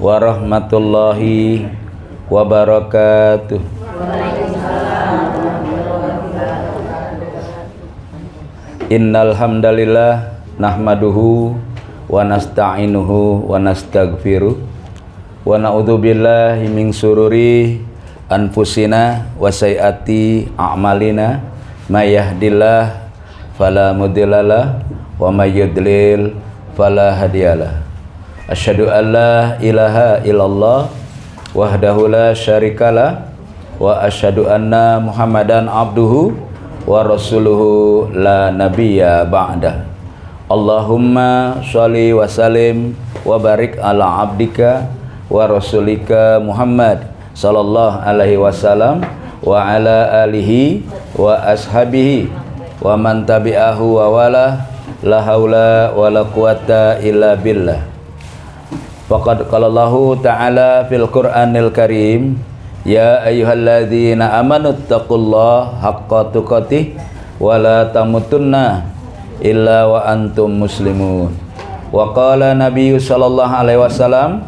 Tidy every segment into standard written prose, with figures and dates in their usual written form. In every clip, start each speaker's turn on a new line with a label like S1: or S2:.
S1: warahmatullahi wabarakatuh. Innal hamdalillah nahmaduhu wa nasta'inuhu wa nastaghfiruh wa na'udzu billahi min sururi anfusina wa sayyiati a'malina may yahdihillahu fala mudhillalah wa may yudlil fala hadiyalah. Asyhadu an la ilaha illallah wahdahu la syarikalah wa asyhadu anna Muhammadan abduhu wa rasuluhu la nabiyya ba'dah. Allahumma sholli wa sallim wa barik ala abdika wa rasulika Muhammad sallallahu alaihi wasallam wa ala alihi wa ashabihi wa man tabi'ahu wa wala la haula wa la quwata illa billah. Faqad qala Allahu ta'ala fil Qur'anil Karim, ya ayyuhalladzina amanu taqullaha haqqa tuqatih wa la tamutunna illa wa antum muslimun. Wa qala Nabi sallallahu alaihi wasallam,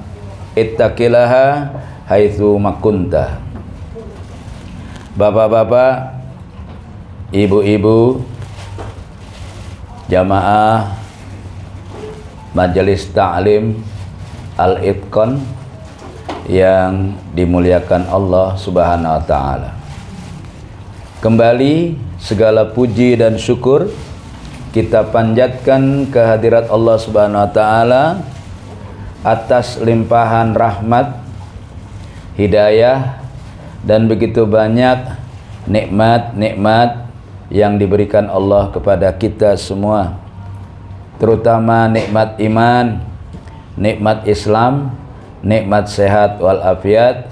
S1: ittaqillaha haitsu makunta. Bapak-bapak, ibu-ibu, jamaah Majelis Ta'lim Al-Itqan yang dimuliakan Allah Subhanahu wa taala. Kembali segala puji dan syukur kita panjatkan kehadirat Allah Subhanahu wa taala atas limpahan rahmat, hidayah dan begitu banyak nikmat-nikmat yang diberikan Allah kepada kita semua, terutama nikmat iman, nikmat Islam, nikmat sehat walafiat,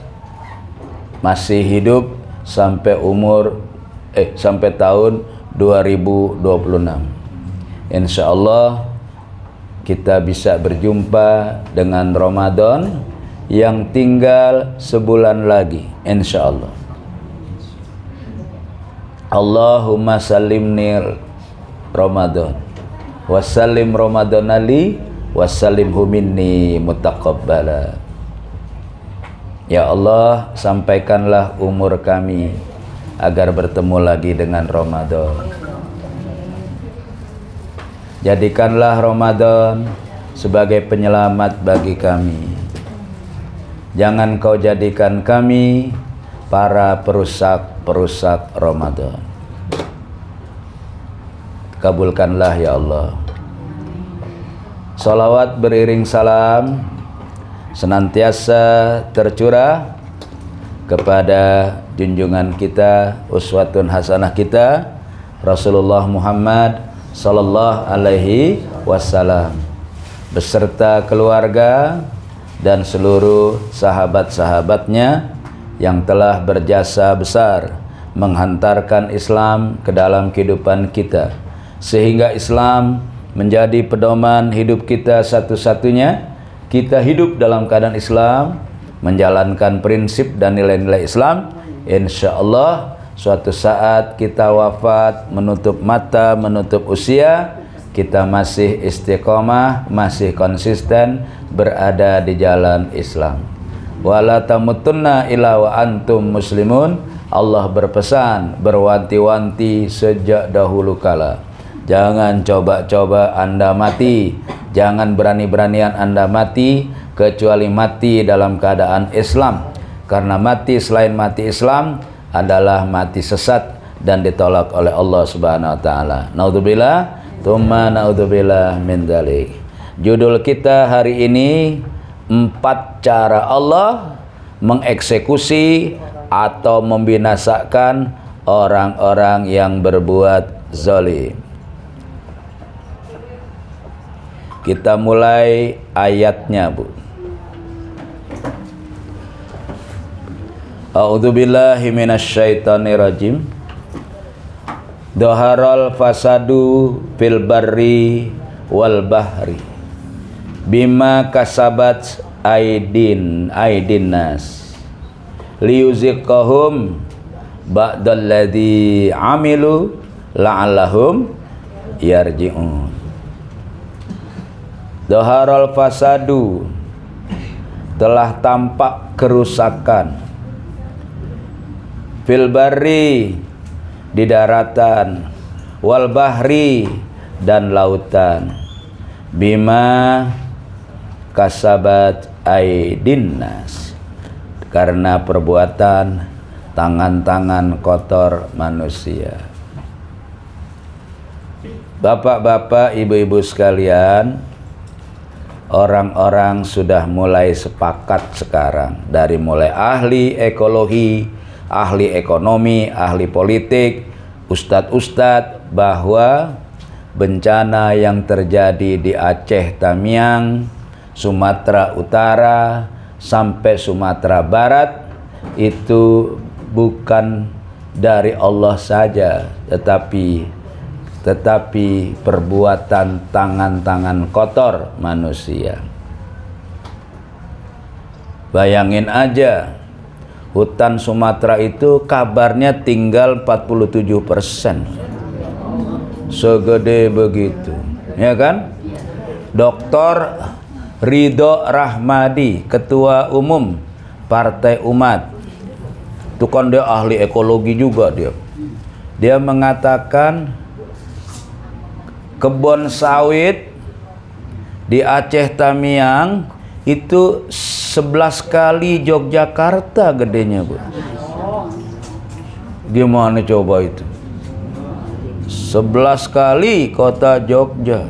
S1: masih hidup sampai sampai tahun 2026. Insyaallah kita bisa berjumpa dengan Ramadan yang tinggal sebulan lagi, insyaallah. Allahumma salimni Ramadan wa salim Ramadan ali wassalimhu minni mutaqabbala. Ya Allah, sampaikanlah umur kami agar bertemu lagi dengan Ramadan. Jadikanlah Ramadan sebagai penyelamat bagi kami. Jangan kau jadikan kami para perusak Ramadan. Kabulkanlah ya Allah. Salawat beriring salam senantiasa tercurah kepada junjungan kita, uswatun hasanah kita, Rasulullah Muhammad sallallahu alaihi wasallam, beserta keluarga dan seluruh sahabat-sahabatnya yang telah berjasa besar menghantarkan Islam ke dalam kehidupan kita, sehingga Islam menjadi pedoman hidup kita satu-satunya. Kita hidup dalam keadaan Islam, menjalankan prinsip dan nilai-nilai Islam. Insya Allah suatu saat kita wafat, menutup mata, menutup usia, kita masih istiqomah, masih konsisten berada di jalan Islam. Wala tamutunna illa wa antum muslimun. Allah berpesan, berwanti-wanti sejak dahulu kala, jangan coba-coba Anda mati, jangan berani-beranian Anda mati kecuali mati dalam keadaan Islam, karena mati selain mati Islam adalah mati sesat dan ditolak oleh Allah Subhanahu wa taala. Naudzubillah, tsumma naudzubillah min dzalik. Judul kita hari ini, 4 cara Allah mengeksekusi atau membinasakan orang-orang yang berbuat zalim. Kita mulai ayatnya, Bu. A'udzubillahi minasyaitonirrajim. Dhaharal fasadu fil barri wal bahri bima kasabat aidin nas liyuziqahum ba'dalladzi amilu la'allahum yarji'un. Dhaharal fasadu, telah tampak kerusakan fil barri di daratan, wal bahri dan lautan, bima kasabat aidin nas, karena perbuatan tangan-tangan kotor manusia. Bapak-bapak, ibu-ibu sekalian, orang-orang sudah mulai sepakat sekarang, dari mulai ahli ekologi, ahli ekonomi, ahli politik, ustadz-ustadz, bahwa bencana yang terjadi di Aceh Tamiang, Sumatera Utara sampai Sumatera Barat itu bukan dari Allah saja, tetapi perbuatan tangan-tangan kotor manusia. Bayangin aja, hutan Sumatera itu kabarnya tinggal 47%. Segede begitu, ya kan? Dr. Ridho Rahmadi, Ketua Umum Partai Umat, itu kan dia ahli ekologi juga dia mengatakan kebun sawit di Aceh Tamiang itu 11 kali Yogyakarta gedenya, Bu. Gimana coba itu? 11 kali kota Jogja.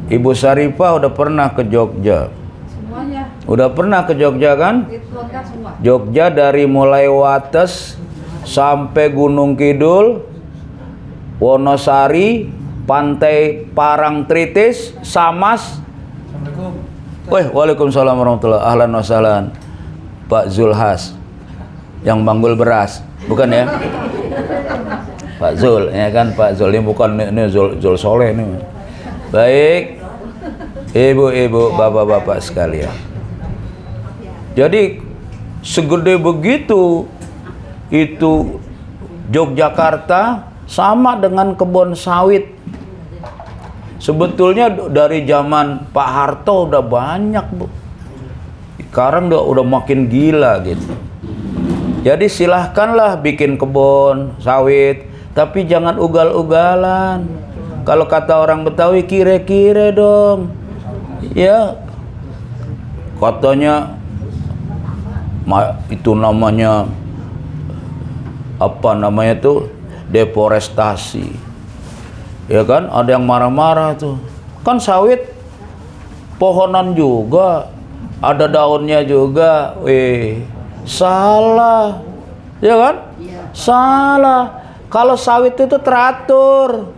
S1: Ibu Sarifah udah pernah ke Jogja? Semuanya. Udah pernah ke Jogja kan? Jogja dari mulai Wates sampai Gunung Kidul, Wonosari, Pantai Parangtritis, Samas. Waalaikumsalam warahmatullahi. Ahlan wa sahlan Pak Zulhas yang banggul beras, bukan ya? Pak Zul, ya kan, Pak Zul, ini bukan, ini Zul Soleh ini. Baik, ibu-ibu, bapak-bapak sekalian. Jadi segede begitu itu Yogyakarta sama dengan kebun sawit. Sebetulnya dari zaman Pak Harto udah banyak, Bu. Sekarang udah makin gila gitu. Jadi silahkanlah bikin kebun sawit, tapi jangan ugal-ugalan. Kalau kata orang Betawi, kire-kire dong. Ya, katanya itu namanya apa namanya tuh, deforestasi. Ya kan, ada yang marah-marah tuh. Kan sawit pohonan juga, ada daunnya juga. Salah. Ya kan? Salah. Kalau sawit itu teratur.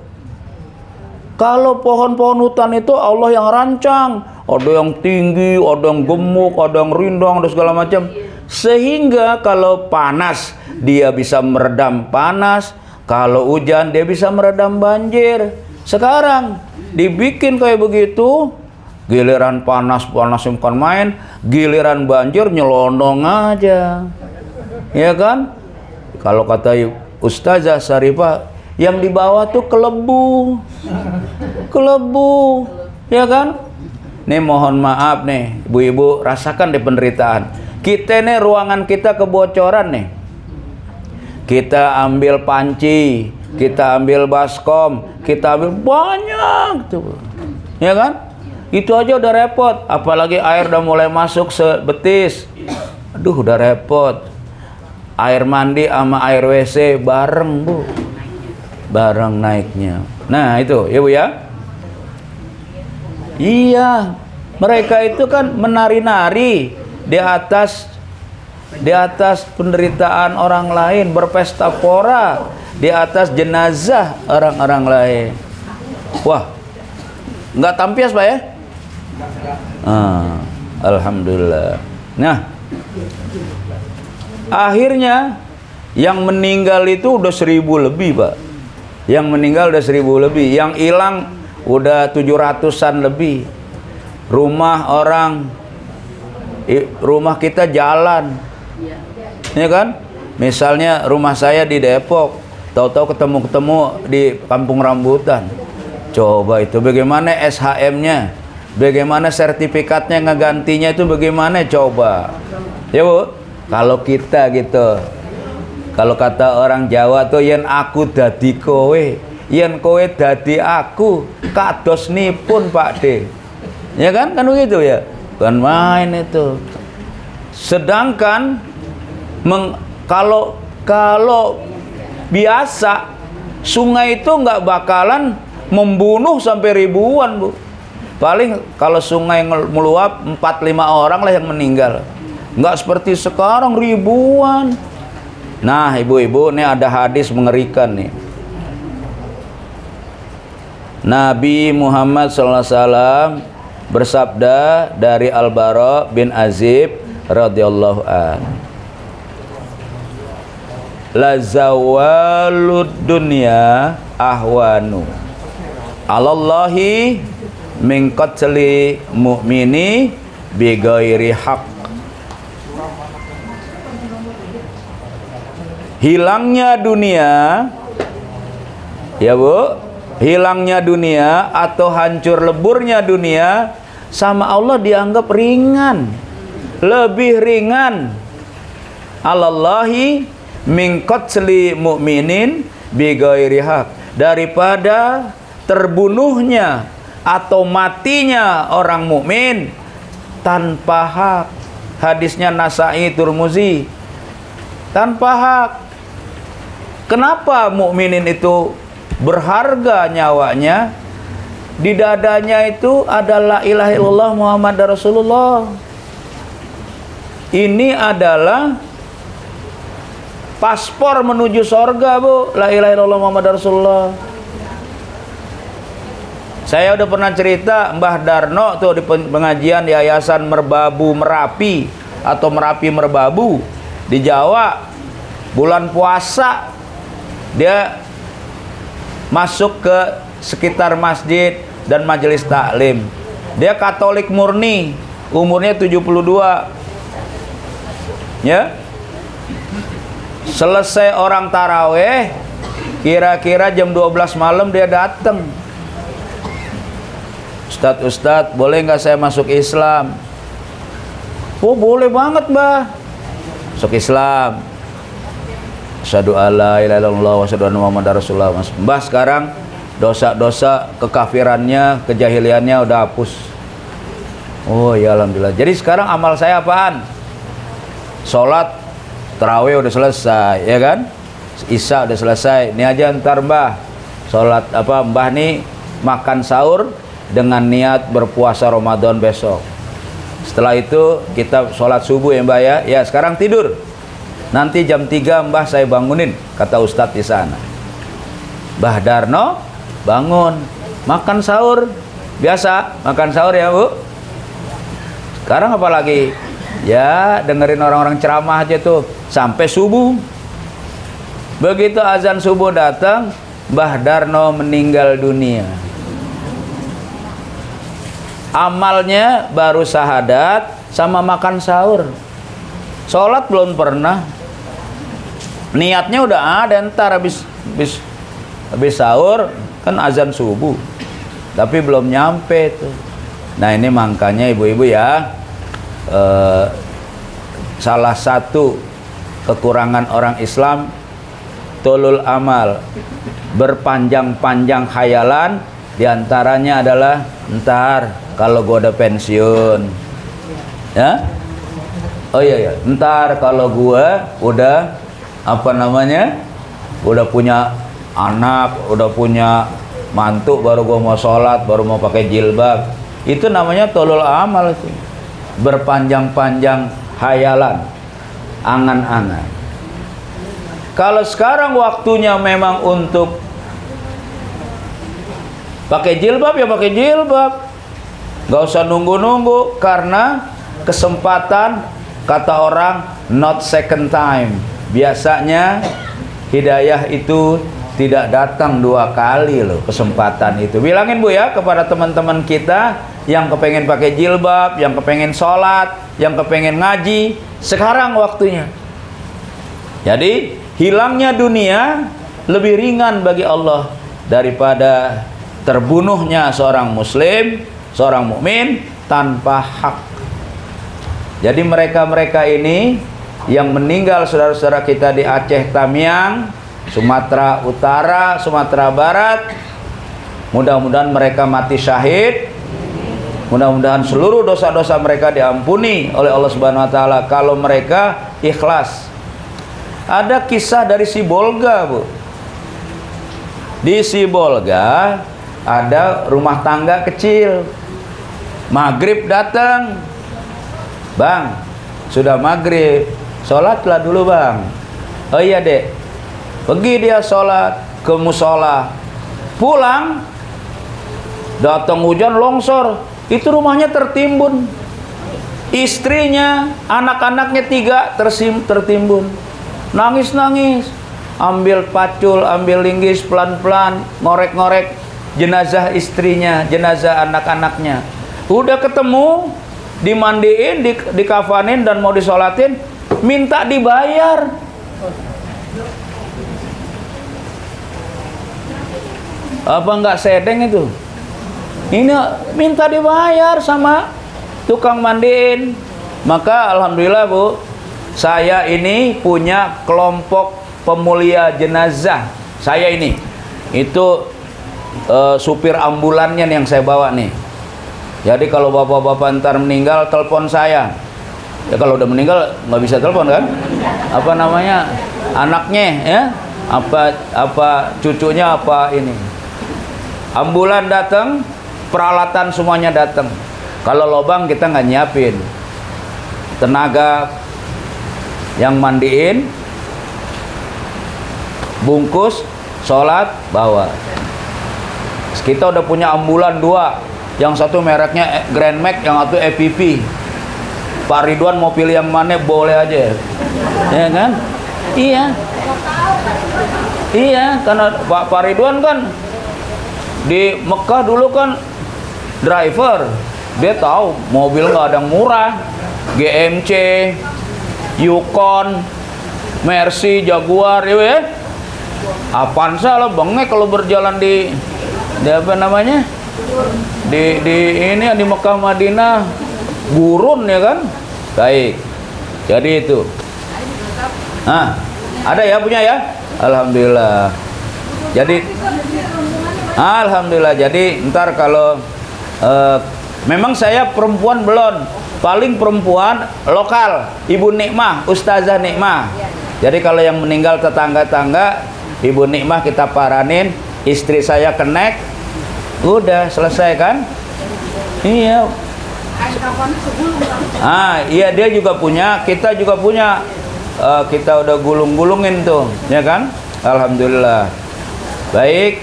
S1: Kalau pohon-pohon hutan itu Allah yang rancang. Ada yang tinggi, ada yang gemuk, ada yang rindang, ada segala macam. Sehingga kalau panas dia bisa meredam panas, kalau hujan dia bisa meredam banjir. Sekarang dibikin kayak begitu, giliran panas bukan main, giliran banjir nyelonong aja. Ya kan? Kalau kata Ustazah Sarifah, yang di bawah tuh kelebu. Kelebu. Ya kan? Nih mohon maaf nih, ibu-ibu, rasakan deh penderitaan. Kita nih ruangan kita kebocoran nih. Kita ambil panci, kita ambil baskom, kita ambil banyak tuh. Ya kan? Itu aja udah repot, apalagi air udah mulai masuk sebetis. Aduh, udah repot. Air mandi sama air WC bareng, Bu. Bareng naiknya. Nah, itu, ya Bu ya. Iya, mereka itu kan menari-nari di atas penderitaan orang lain, berpesta pora di atas jenazah orang-orang lain. Wah, nggak tampias Pak ya? Alhamdulillah. Nah, akhirnya yang meninggal itu udah 1000 lebih, Pak. Yang meninggal udah 1000 lebih, yang hilang udah 700-an lebih. Rumah kita jalan, ya kan? Misalnya rumah saya di Depok, tahu-tahu ketemu di Kampung Rambutan. Coba itu bagaimana SHM-nya? Bagaimana sertifikatnya ngegantinya itu bagaimana coba? Ya Bu, kalau kita gitu, kalau kata orang Jawa tuh yen aku dadi kowe, yen kowe dadi aku, kados nipun Pak D. Ya kan begitu ya. Bukan main itu. Sedangkan kalau biasa sungai itu nggak bakalan membunuh sampai ribuan Bu. Paling kalau sungai meluap 4-5 orang lah yang meninggal. Nggak seperti sekarang ribuan. Nah ibu-ibu, ini ada hadis mengerikan nih. Nabi Muhammad SAW bersabda dari Al-Bara bin Azib radhiyallahu anhu, la zawalud dunya ahwanu alallahi min qatli mu'mini bi ghairi haq. Hilangnya dunia, ya Bu, hilangnya dunia atau hancur leburnya dunia sama Allah dianggap ringan, lebih ringan. Alallahi min qatli mu'minin bi ghairi haq, daripada terbunuhnya atau matinya orang mukmin tanpa hak. Hadisnya Nasa'i, Turmuzi, tanpa hak. Kenapa mukminin itu berharga nyawanya? Di dadanya itu adalah la ilaha illallah Muhammad Rasulullah. Ini adalah paspor menuju sorga Bu, la ilaha illallah Muhammad Rasulullah. Saya udah pernah cerita Mbah Darno tuh di pengajian Yayasan Merbabu Merapi atau Merapi Merbabu di Jawa. Bulan puasa dia masuk ke sekitar masjid dan majelis taklim. Dia Katolik murni, umurnya 72. Ya. Selesai orang taraweh, kira-kira jam 12 malam dia datang. Ustadz, boleh nggak saya masuk Islam? Oh boleh banget Mbah. Masuk Islam. Asyhadu alla ilaha illallah wa asyhadu anna Muhammadar Rasulullah. Mbah sekarang dosa-dosa kekafirannya, kejahiliannya udah hapus. Oh ya alhamdulillah. Jadi sekarang amal saya apaan? Sholat tarawih udah selesai, ya kan? Isya udah selesai. Ini aja ntar Mbah. Sholat apa Mbah nih makan sahur dengan niat berpuasa Ramadan besok. Setelah itu kita sholat subuh ya Mbah ya. Ya sekarang tidur. Nanti jam 3 Mbah saya bangunin, kata Ustadz di sana. Mbah Darno bangun, makan sahur. Biasa makan sahur ya Bu. Sekarang apalagi? Ya dengerin orang-orang ceramah aja tuh sampai subuh. Begitu azan subuh datang, Mbah Darno meninggal dunia. Amalnya baru syahadat sama makan sahur. Sholat belum pernah. Niatnya udah ada, ntar habis sahur kan azan subuh. Tapi belum nyampe tuh. Nah ini makanya ibu-ibu ya, salah satu kekurangan orang Islam tulul amal, berpanjang-panjang khayalan. Diantaranya adalah ntar kalau gue udah pensiun, ya, oh iya ya, ntar kalau gue udah apa namanya, udah punya anak, udah punya mantu, baru gue mau sholat, baru mau pakai jilbab. Itu namanya tulul amal itu, berpanjang-panjang khayalan, angan-angan. Kalau sekarang waktunya memang untuk pakai jilbab ya pakai jilbab, nggak usah nunggu-nunggu, karena kesempatan kata orang not second time. Biasanya hidayah itu tidak datang 2 kali loh, kesempatan itu. Bilangin Bu ya kepada teman-teman kita yang kepengen pakai jilbab, yang kepengen sholat, yang kepengen ngaji, sekarang waktunya. Jadi hilangnya dunia lebih ringan bagi Allah daripada terbunuhnya seorang muslim seorang mukmin tanpa hak. Jadi mereka-mereka ini yang meninggal, saudara-saudara kita di Aceh Tamiang, Sumatera Utara, Sumatera Barat, mudah-mudahan mereka mati syahid. Mudah-mudahan seluruh dosa-dosa mereka diampuni oleh Allah Subhanahu wa taala kalau mereka ikhlas. Ada kisah dari Sibolga, Bu. Di Sibolga ada rumah tangga kecil. Maghrib datang. Bang, sudah maghrib. Sholatlah dulu, Bang. Oh iya, Dek. Pergi dia sholat ke musola. Pulang, datang hujan longsor. Itu rumahnya tertimbun. Istrinya, anak-anaknya 3 tertimbun. Nangis-nangis. Ambil pacul, ambil linggis pelan-pelan, ngorek-ngorek jenazah istrinya, jenazah anak-anaknya. Udah ketemu, dimandiin, dikafanin dan mau disolatin, minta dibayar. Apa enggak sedeng itu? Ini minta dibayar sama tukang mandiin. Maka alhamdulillah, Bu, saya ini punya kelompok pemulia jenazah. Saya ini itu supir ambulannya yang saya bawa nih. Jadi kalau bapak-bapak ntar meninggal, telepon saya. Ya kalau udah meninggal nggak bisa telepon kan? Apa namanya? Anaknya ya? Apa cucunya apa ini? Ambulan datang, peralatan semuanya datang. Kalau lobang kita nggak nyiapin. Tenaga yang mandiin, bungkus, sholat, bawa. Kita udah punya ambulan 2. Yang satu mereknya Grand Max, yang satu EPV. Pak Ridwan mau pilih yang mana boleh aja. Ya kan? Iya. Iya, karena Pak Ridwan kan di Mekah dulu kan driver. Dia tahu mobil nggak ada yang murah. GMC, Yukon, Mercy, Jaguar, ya. Avanza lah bengek kalau berjalan di apa namanya? Di ini di Mekah Madinah gurun ya kan. Baik, jadi itu ada ya punya ya, alhamdulillah. Jadi alhamdulillah, jadi ntar kalau memang saya perempuan belum, paling perempuan lokal, Ibu Nikmah, Ustazah Nikmah. Jadi kalau yang meninggal tetangga-tangga, Ibu Nikmah kita paranin, istri saya kenek, udah selesai kan? Iya. Iya dia juga punya, kita juga punya. Kita udah gulung-gulungin tuh, ya kan? Alhamdulillah. Baik,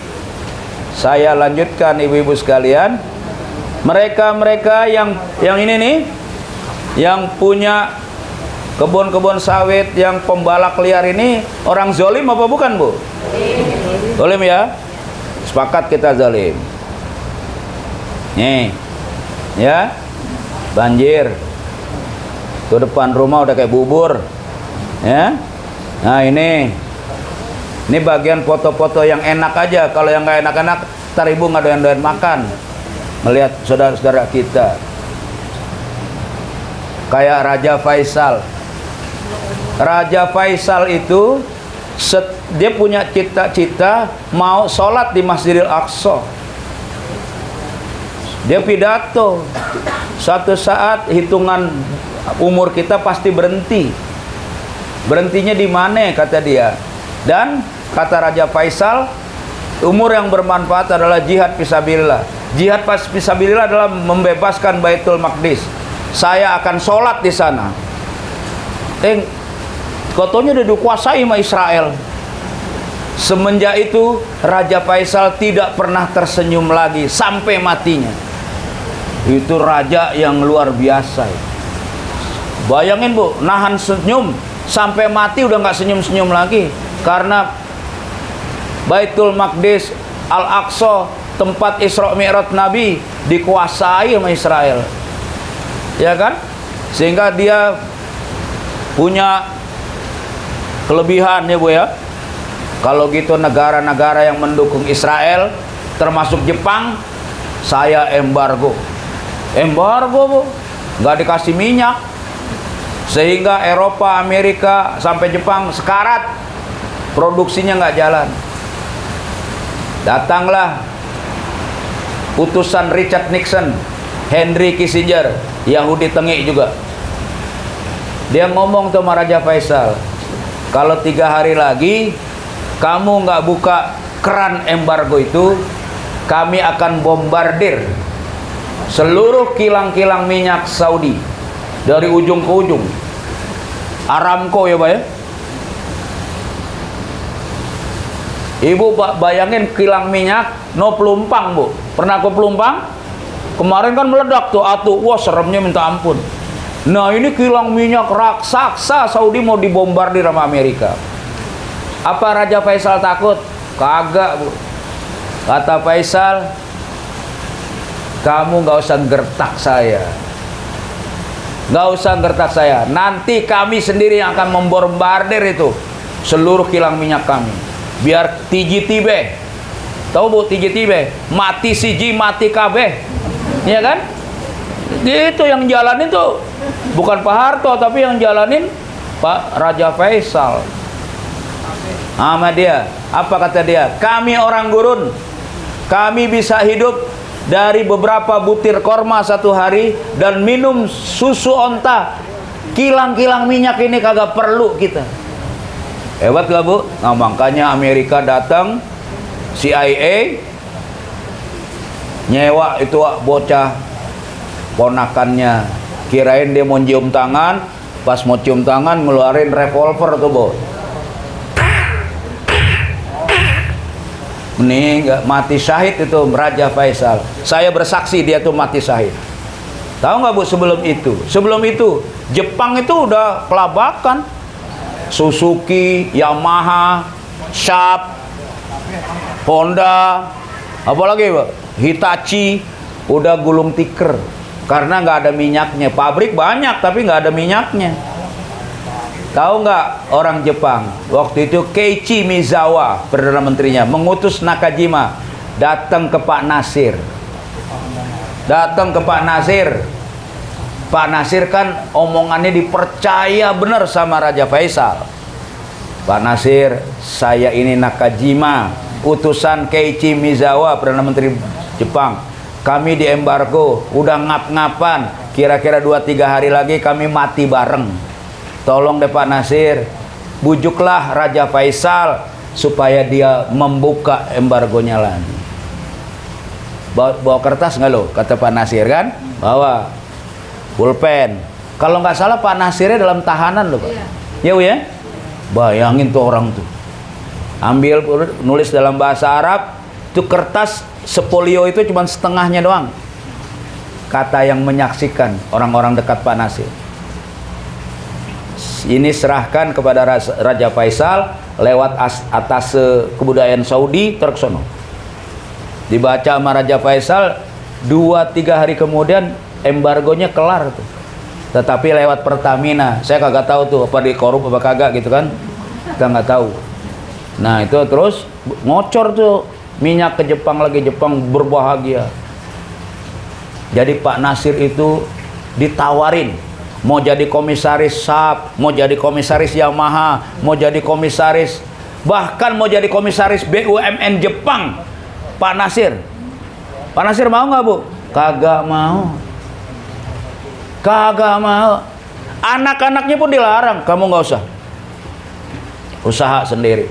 S1: saya lanjutkan ibu-ibu sekalian. Mereka yang ini nih, yang punya kebun-kebun sawit, yang pembalak liar ini orang zolim apa bukan, Bu? Zolim ya? Sepakat kita zolim. Nih, ya, banjir. Tuh depan rumah udah kayak bubur, ya. Nah ini bagian foto-foto yang enak aja. Kalau yang nggak enak-enak, ntar ibu nggak doyan-doyan makan. Melihat saudara-saudara kita, kayak Raja Faisal. Raja Faisal itu dia punya cita-cita mau sholat di Masjidil Aqsa. Dia pidato, suatu saat hitungan umur kita pasti berhenti. Berhentinya di mana kata dia. Dan kata Raja Faisal, umur yang bermanfaat adalah jihad fisabilillah. Jihad fisabilillah adalah membebaskan Baitul Maqdis. Saya akan sholat di sana. Katanya udah dikuasai sama Israel. Semenjak itu Raja Faisal tidak pernah tersenyum lagi sampai matinya. Itu raja yang luar biasa. Bayangin, Bu, nahan senyum sampai mati udah nggak senyum-senyum lagi, karena Baitul Maqdis, Al-Aqsa, tempat Isra Mi'raj Nabi dikuasai sama Israel. Ya kan? Sehingga dia punya kelebihan ya, Bu ya. Kalau gitu negara-negara yang mendukung Israel termasuk Jepang, saya embargo. Embargo, Bu. Nggak dikasih minyak. Sehingga Eropa, Amerika, sampai Jepang sekarat. Produksinya nggak jalan. Datanglah utusan Richard Nixon, Henry Kissinger, Yahudi tengik juga. Dia ngomong sama Raja Faisal, kalau 3 hari lagi kamu nggak buka keran embargo itu, kami akan bombardir seluruh kilang-kilang minyak Saudi dari ujung ke ujung. Aramco ya Pak ya. Ibu bayangin kilang minyak no Pelumpang, Bu. Pernah ke Pelumpang? Kemarin kan meledak tuh atuh. Wah, seremnya minta ampun. Nah, ini kilang minyak raksasa Saudi mau dibombardir sama Amerika. Apa Raja Faisal takut? Kagak, Bu. Kata Faisal, kamu nggak usah gertak saya. Nggak usah gertak saya. Nanti kami sendiri yang akan membombardir itu seluruh kilang minyak kami. Biar TGTB, tahu Bu TGTB, mati siji mati kabeh, ya kan? Itu yang jalanin tuh bukan Pak Harto, tapi yang jalanin Pak Raja Faisal. Sama dia, apa kata dia? Kami orang gurun, kami bisa hidup dari beberapa butir korma satu hari dan minum susu onta. Kilang-kilang minyak ini kagak perlu kita. Hebat gak Bu? Nah makanya Amerika datang, CIA nyewa itu bocah ponakannya, kirain dia mau cium tangan, pas mau cium tangan ngeluarin revolver tuh Bu. Ini nggak mati syahid itu Raja Faisal. Saya bersaksi dia tuh mati syahid. Tahu nggak Bu sebelum itu? Sebelum itu Jepang itu udah kelabakan. Suzuki, Yamaha, Sharp, Honda, apalagi Pak? Hitachi udah gulung tikar karena nggak ada minyaknya. Pabrik banyak tapi nggak ada minyaknya. Tahu nggak orang Jepang waktu itu Keiichi Mizawa perdana menterinya mengutus Nakajima datang ke Pak Nasir. Datang ke Pak Nasir. Pak Nasir kan omongannya dipercaya benar sama Raja Faisal. Pak Nasir, saya ini Nakajima, utusan Keiichi Mizawa, Perdana Menteri Jepang. Kami di embargo, udah ngap-ngapan. Kira-kira 2-3 hari lagi kami mati bareng. Tolong deh Pak Nasir, bujuklah Raja Faisal supaya dia membuka embargonya lagi. Bawa kertas nggak lo? Kata Pak Nasir kan? Bawa. Pulpen. Kalau nggak salah Pak Nasirnya dalam tahanan loh Pak. Iya ya? Bayangin tuh orang tuh. Ambil nulis dalam bahasa Arab, tuh kertas sepolio itu cuma setengahnya doang. Kata yang menyaksikan orang-orang dekat Pak Nasir. Ini serahkan kepada Raja Faisal lewat atas kebudayaan Saudi terksono. Dibaca sama Raja Faisal 2-3 hari kemudian embargonya kelar tuh. Tetapi lewat Pertamina. Saya kagak tahu tuh apa dikorup apa kagak gitu kan. Kita nggak tahu. Nah itu terus ngocor tuh minyak ke Jepang lagi. Jepang berbahagia. Jadi Pak Nasir itu ditawarin mau jadi komisaris Sharp, mau jadi komisaris Yamaha, mau jadi komisaris, bahkan mau jadi komisaris BUMN Jepang. Pak Nasir mau nggak Bu? Kagak mau. Kagak mau. Anak-anaknya pun dilarang, kamu nggak usah. Usaha sendiri.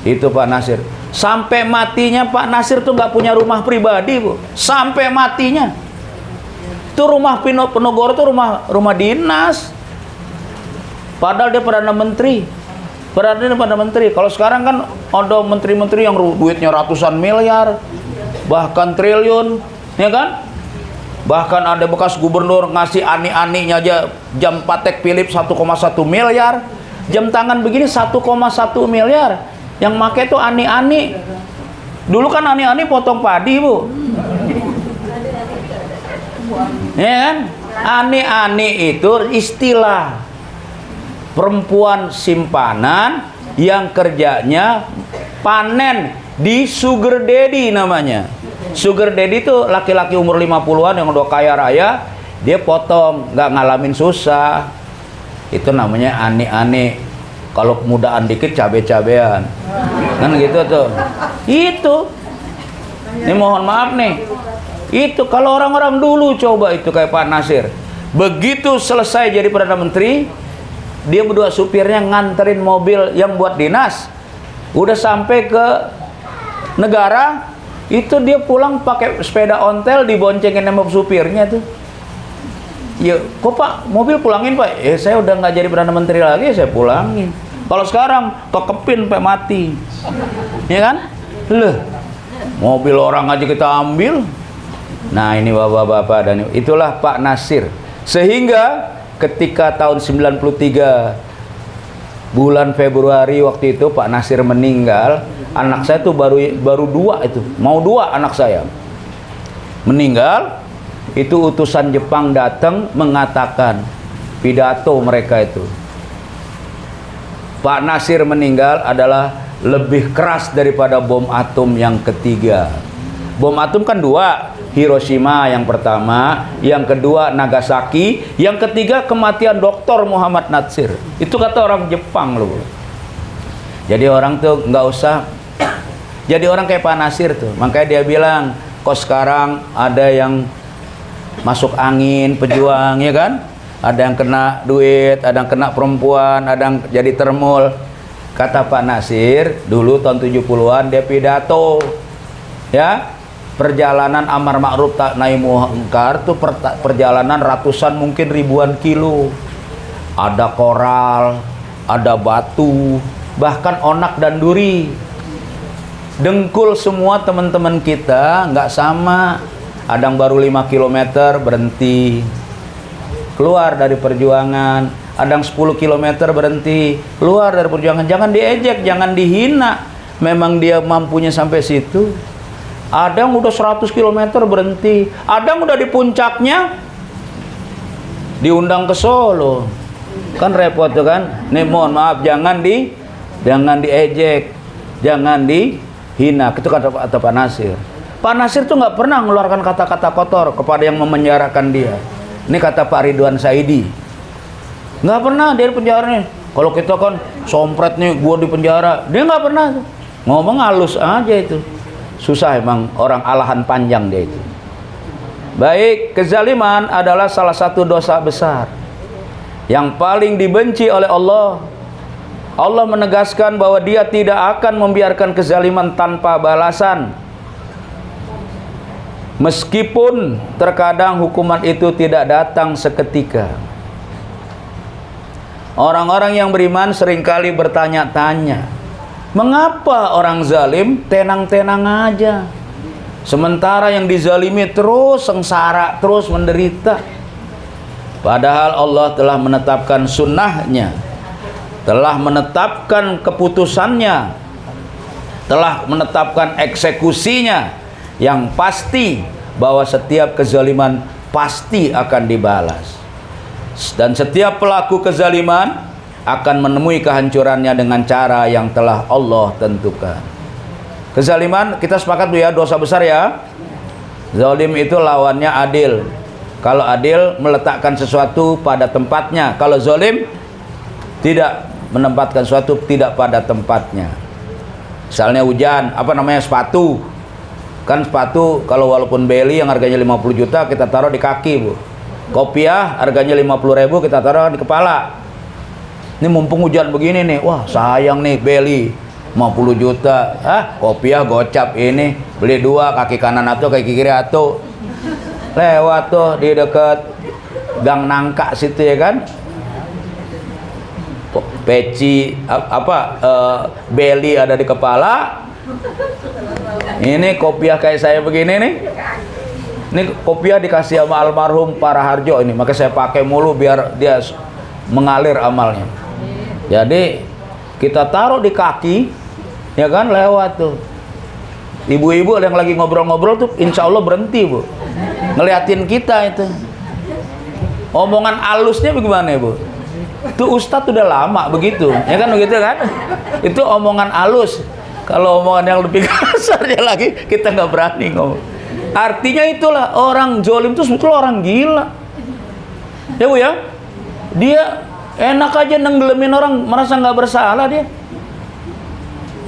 S1: Itu Pak Nasir. Sampai matinya Pak Nasir tuh nggak punya rumah pribadi Bu. Sampai matinya. Itu rumah Penogoro tuh rumah dinas. Padahal dia perdana menteri. Perdana menteri. Kalau sekarang kan ada menteri-menteri yang duitnya ratusan miliar, bahkan triliun, ya kan? Bahkan ada bekas gubernur ngasih ani-aninya aja jam Patek Philips 1,1 miliar. Jam tangan begini 1,1 miliar. Yang make tuh ani-ani. Dulu kan ani-ani potong padi Bu. Ya kan? Ani-ani itu istilah perempuan simpanan yang kerjanya panen di sugar daddy namanya. Sugar daddy itu laki-laki umur 50-an yang udah kaya raya, dia potong, nggak ngalamin susah. Itu namanya aneh-aneh. Kalau mudaan dikit cabe-cabean. Kan gitu tuh. Itu. Ini mohon maaf nih. Itu kalau orang-orang dulu coba itu kayak Pak Nasir. Begitu selesai jadi Perdana Menteri, dia berdua supirnya nganterin mobil yang buat dinas. Udah sampai ke negara, itu dia pulang pakai sepeda ontel diboncengin sama supirnya tuh. Ya, kok Pak mobil pulangin Pak? Saya udah nggak jadi Perdana Menteri lagi, saya pulangin. Kalau sekarang kekepin sampai mati, ya kan? Loh, mobil orang aja kita ambil. Nah ini bapak-bapak dan itulah Pak Nasir. Sehingga ketika tahun 93 bulan Februari waktu itu Pak Nasir meninggal, anak saya tuh baru dua itu, mau dua anak saya meninggal. Itu utusan Jepang datang mengatakan pidato mereka itu, Pak Nasir meninggal adalah lebih keras daripada bom atom yang ketiga. Bom atom kan dua, Hiroshima yang pertama, yang kedua Nagasaki, yang ketiga kematian Dr. Muhammad Nasir. Itu kata orang Jepang loh. Jadi orang tuh nggak usah jadi orang kayak Pak Nasir tuh. Makanya dia bilang, kok sekarang ada yang masuk angin, pejuang, ya kan? Ada yang kena duit, ada yang kena perempuan, ada yang jadi termul. Kata Pak Nasir, dulu tahun 70-an dia pidato, ya, perjalanan amar ma'ruf nahi munkar tuh perjalanan ratusan mungkin ribuan kilo. Ada koral, ada batu, bahkan onak dan duri. Dengkul semua teman-teman kita nggak sama. Ada yang baru 5 km berhenti, keluar dari perjuangan. Ada yang 10 km berhenti, keluar dari perjuangan. Jangan diejek, jangan dihina. Memang dia mampunya sampai situ. Ada yang udah 100 km berhenti. Ada yang udah di puncaknya diundang ke Solo. Kan repot tuh kan. Nih mohon maaf, jangan diejek, jangan dihina. Itu kata Pak Nasir. Pak Nasir tuh nggak pernah mengeluarkan kata-kata kotor kepada yang memenjarakan dia. Ini kata Pak Ridwan Saidi. Nggak pernah dia di penjara nih. Kalau kita kan sompret nih, gua di penjara. Dia nggak pernah tuh. Ngomong halus aja itu. Susah emang orang alahan panjang dia itu. Baik, kezaliman adalah salah satu dosa besar yang paling dibenci oleh Allah. Allah menegaskan bahwa dia tidak akan membiarkan kezaliman tanpa balasan. Meskipun terkadang hukuman itu tidak datang seketika. Orang-orang yang beriman seringkali bertanya-tanya, mengapa orang zalim tenang-tenang aja, sementara yang dizalimi terus sengsara, terus menderita. Padahal Allah telah menetapkan sunnahnya, telah menetapkan keputusannya, telah menetapkan eksekusinya, yang pasti bahwa setiap kezaliman pasti akan dibalas. Dan setiap pelaku kezaliman akan menemui kehancurannya dengan cara yang telah Allah tentukan. Kezaliman, kita sepakat Bu ya, dosa besar ya. Zalim itu lawannya adil. Kalau adil meletakkan sesuatu pada tempatnya. Kalau zalim tidak menempatkan sesuatu tidak pada tempatnya. Misalnya hujan, apa namanya, sepatu. Kan sepatu kalau walaupun beli yang harganya 50 juta kita taruh di kaki Bu. Kopiah harganya 50.000 kita taruh di kepala. Ini mumpung hujan begini nih, wah sayang nih beli 50 juta. Kopiah gocap ini, beli dua, kaki kanan atau kaki kiri atau. Lewat tuh di dekat Gang Nangka situ ya kan. Peci beli ada di kepala. Ini kopiah kayak saya begini nih. Ini kopiah dikasih sama almarhum Pak Raharjo ini, maka saya pakai mulu biar dia mengalir amalnya. Jadi kita taruh di kaki, ya kan, lewat tuh. Ibu-ibu yang lagi ngobrol-ngobrol tuh, insya Allah berhenti Bu, ngeliatin kita itu. Omongan alusnya bagaimana ya Bu? Tuh Ustadz udah lama begitu, ya kan begitu kan? Itu omongan alus. Kalau omongan yang lebih kasarnya lagi kita nggak berani ngomong. Artinya itulah orang zolim itu sebetulnya orang gila. Ya Bu ya, dia enak aja nenggelemin orang, merasa nggak bersalah dia.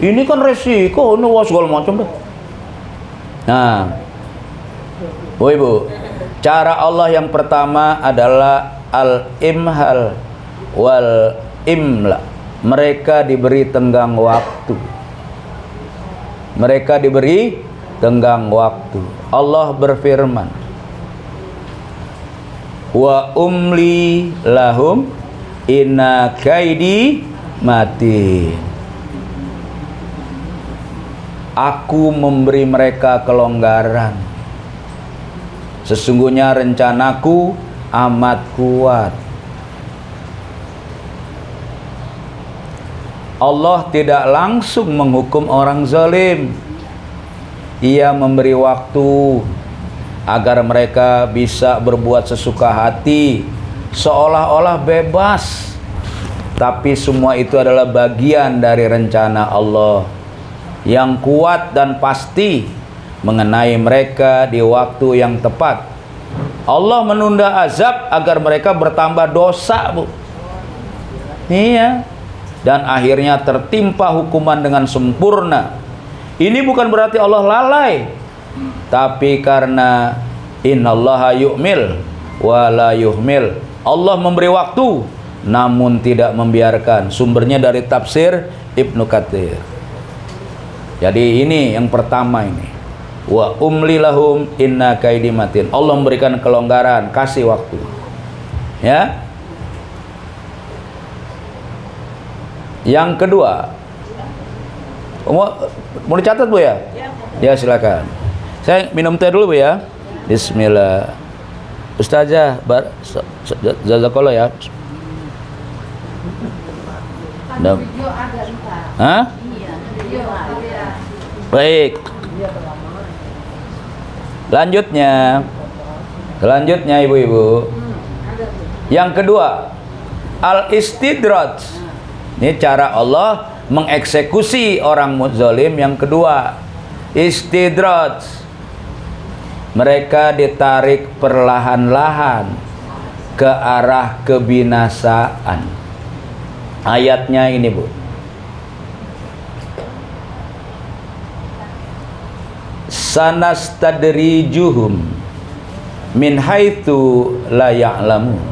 S1: Ini kan resiko, ini wah segala macam dah. Nah, Bu Ibu, cara Allah yang pertama adalah al-imhal wal imla. Mereka diberi tenggang waktu. Mereka diberi tenggang waktu. Allah berfirman, wa umli lahum inna kaidi matin. Aku memberi mereka kelonggaran. Sesungguhnya rencanaku amat kuat. Allah tidak langsung menghukum orang zalim. Ia memberi waktu agar mereka bisa berbuat sesuka hati, seolah-olah bebas. Tapi semua itu adalah bagian dari rencana Allah yang kuat dan pasti mengenai mereka di waktu yang tepat. Allah menunda azab agar mereka bertambah dosa, Bu. Iya. Dan akhirnya tertimpa hukuman dengan sempurna. Ini bukan berarti Allah lalai, tapi karena innallaha yu'mil wa la yuhmil. Allah memberi waktu namun tidak membiarkan. Sumbernya dari tafsir Ibnu Katsir. Jadi ini yang pertama ini. Wa umli lahum inna kaidi matin. Allah memberikan kelonggaran, kasih waktu. Ya. Yang kedua, mau dicatat Bu ya? Ya silakan. Saya minum teh dulu Bu ya. Bismillah. Ustazah, jazakallah ya. Hah? Baik. Selanjutnya ibu-ibu. Yang kedua, al-istidraj. Ini cara Allah mengeksekusi orang zalim yang kedua. Istidraj. Mereka ditarik perlahan-lahan ke arah kebinasaan. Ayatnya ini Bu. Sanastadrijuhum min haitsu la ya'lamun.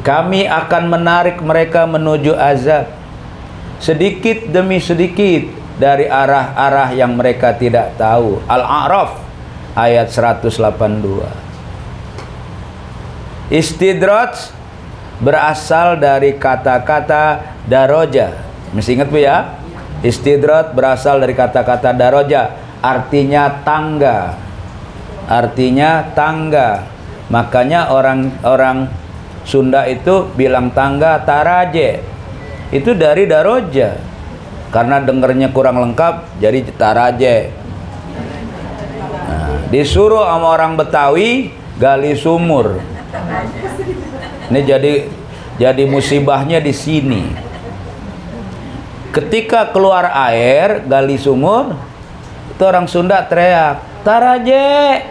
S1: Kami akan menarik mereka menuju azab sedikit demi sedikit dari arah-arah yang mereka tidak tahu. Al-A'raf ayat 182. Istidraj berasal dari kata-kata daroja. Mesti ingat Bu ya. Istidraj berasal dari kata-kata daroja, artinya tangga. Artinya tangga. Makanya orang Sunda itu bilang tangga taraje. Itu dari daroja. Karena dengernya kurang lengkap jadi taraje. Nah, disuruh sama orang Betawi gali sumur. Ini jadi musibahnya di sini. Ketika keluar air gali sumur, itu orang Sunda teriak, "Taraje."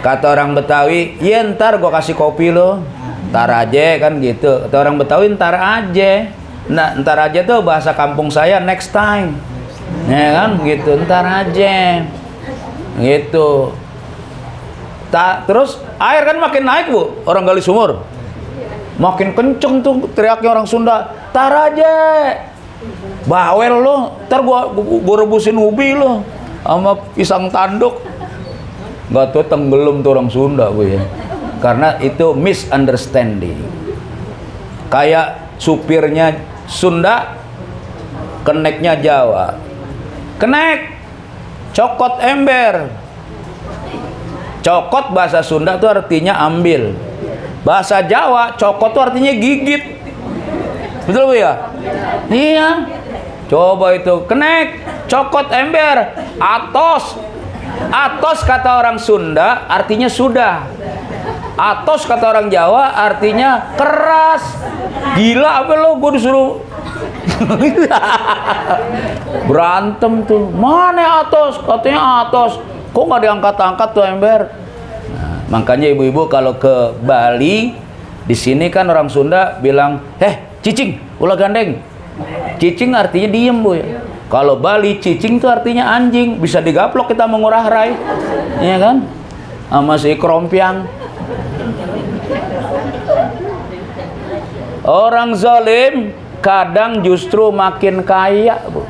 S1: Kata orang Betawi, "Ya ntar gua kasih kopi lo." Ntar aja kan gitu. Kata orang Betawi, ntar aja. Nah, ntar aja tuh bahasa kampung saya next time. Ya kan gitu, ntar aja. Gitu. Terus air kan makin naik Bu, orang gali sumur. Makin kenceng tuh teriaknya orang Sunda, "Ntar aja. Bawel lo, ntar gua rebusin ubi lo sama pisang tanduk." Nggak tuh tenggelam tuh orang Sunda Bu ya. Karena itu misunderstanding. Kayak supirnya Sunda, keneknya Jawa. Kenek, cokot ember. Cokot bahasa Sunda itu artinya ambil. Bahasa Jawa, cokot itu artinya gigit. Betul Bu ya? Iya. Coba itu, kenek, cokot ember, atos. Atos kata orang Sunda artinya sudah. Atos kata orang Jawa artinya keras. Gila apa lo, gue disuruh berantem tuh. Mana atos? Katanya atos. Kok nggak diangkat-angkat tuh ember? Nah, makanya ibu-ibu kalau ke Bali, di sini kan orang Sunda bilang, cicing, ulah gandeng. Cicing artinya diem, Bu. Kalau Bali, cicing itu artinya anjing. Bisa digaplok kita mengurah rai. Iya kan? Sama si krompiang. Orang zalim kadang justru makin kaya, Bu.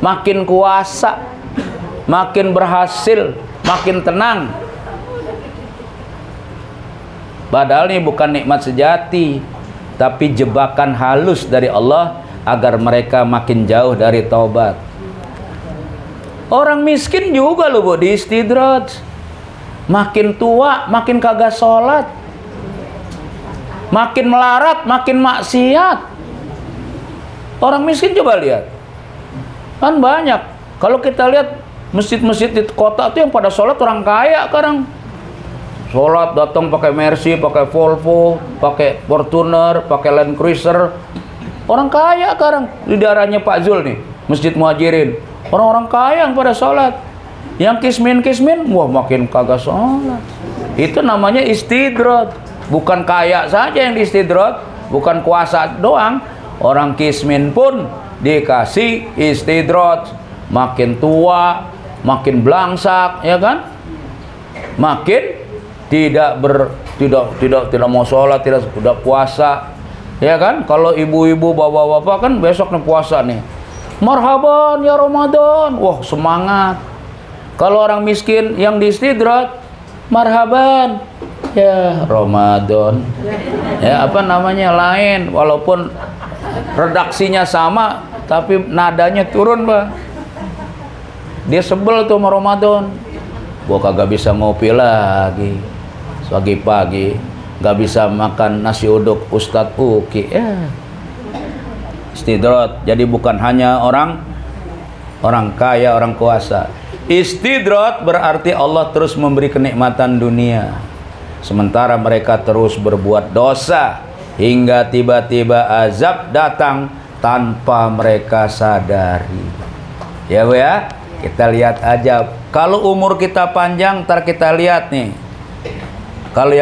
S1: Makin kuasa, makin berhasil, makin tenang. Padahal ini bukan nikmat sejati, tapi jebakan halus dari Allah agar mereka makin jauh dari taubat. Orang miskin juga loh, Bu, di istidraj. Makin tua, makin kagak sholat. Makin melarat, makin maksiat. Orang miskin coba lihat. Kan banyak. Kalau kita lihat masjid-masjid di kota itu yang pada sholat orang kaya sekarang. Sholat datang pakai Mercy, pakai Volvo, pakai Fortuner, pakai Land Cruiser. Orang kaya sekarang. Di daerahnya Pak Zul nih, Masjid Muhajirin. Orang-orang kaya yang pada sholat. Yang kismin-kismin, wah makin kagak sholat. Itu namanya istidraj. Bukan kaya saja yang di istidraj, bukan kuasa doang. Orang kismin pun dikasih istidraj. Makin tua, makin belangsak, ya kan? Makin tidak mau sholat, tidak puasa, ya kan? Kalau ibu-ibu, bapak-bapak kan besok nih puasa nih. Marhaban ya Ramadan, wah semangat. Kalau orang miskin yang di istidraj, marhaban ya Ramadan. Ya apa namanya lain, walaupun redaksinya sama, tapi nadanya turun, Pak. Dia sebel tuh sama Ramadan. Gua kagak bisa ngopi lagi pagi-pagi, nggak bisa makan nasi uduk Ustadz Uki. Istidraj. Jadi bukan hanya orang kaya, orang kuasa. Istidraj berarti Allah terus memberi kenikmatan dunia, sementara mereka terus berbuat dosa hingga tiba-tiba azab datang tanpa mereka sadari. Ya, Bu ya. Kita lihat aja. Kalau umur kita panjang, ntar kita lihat nih. Kalau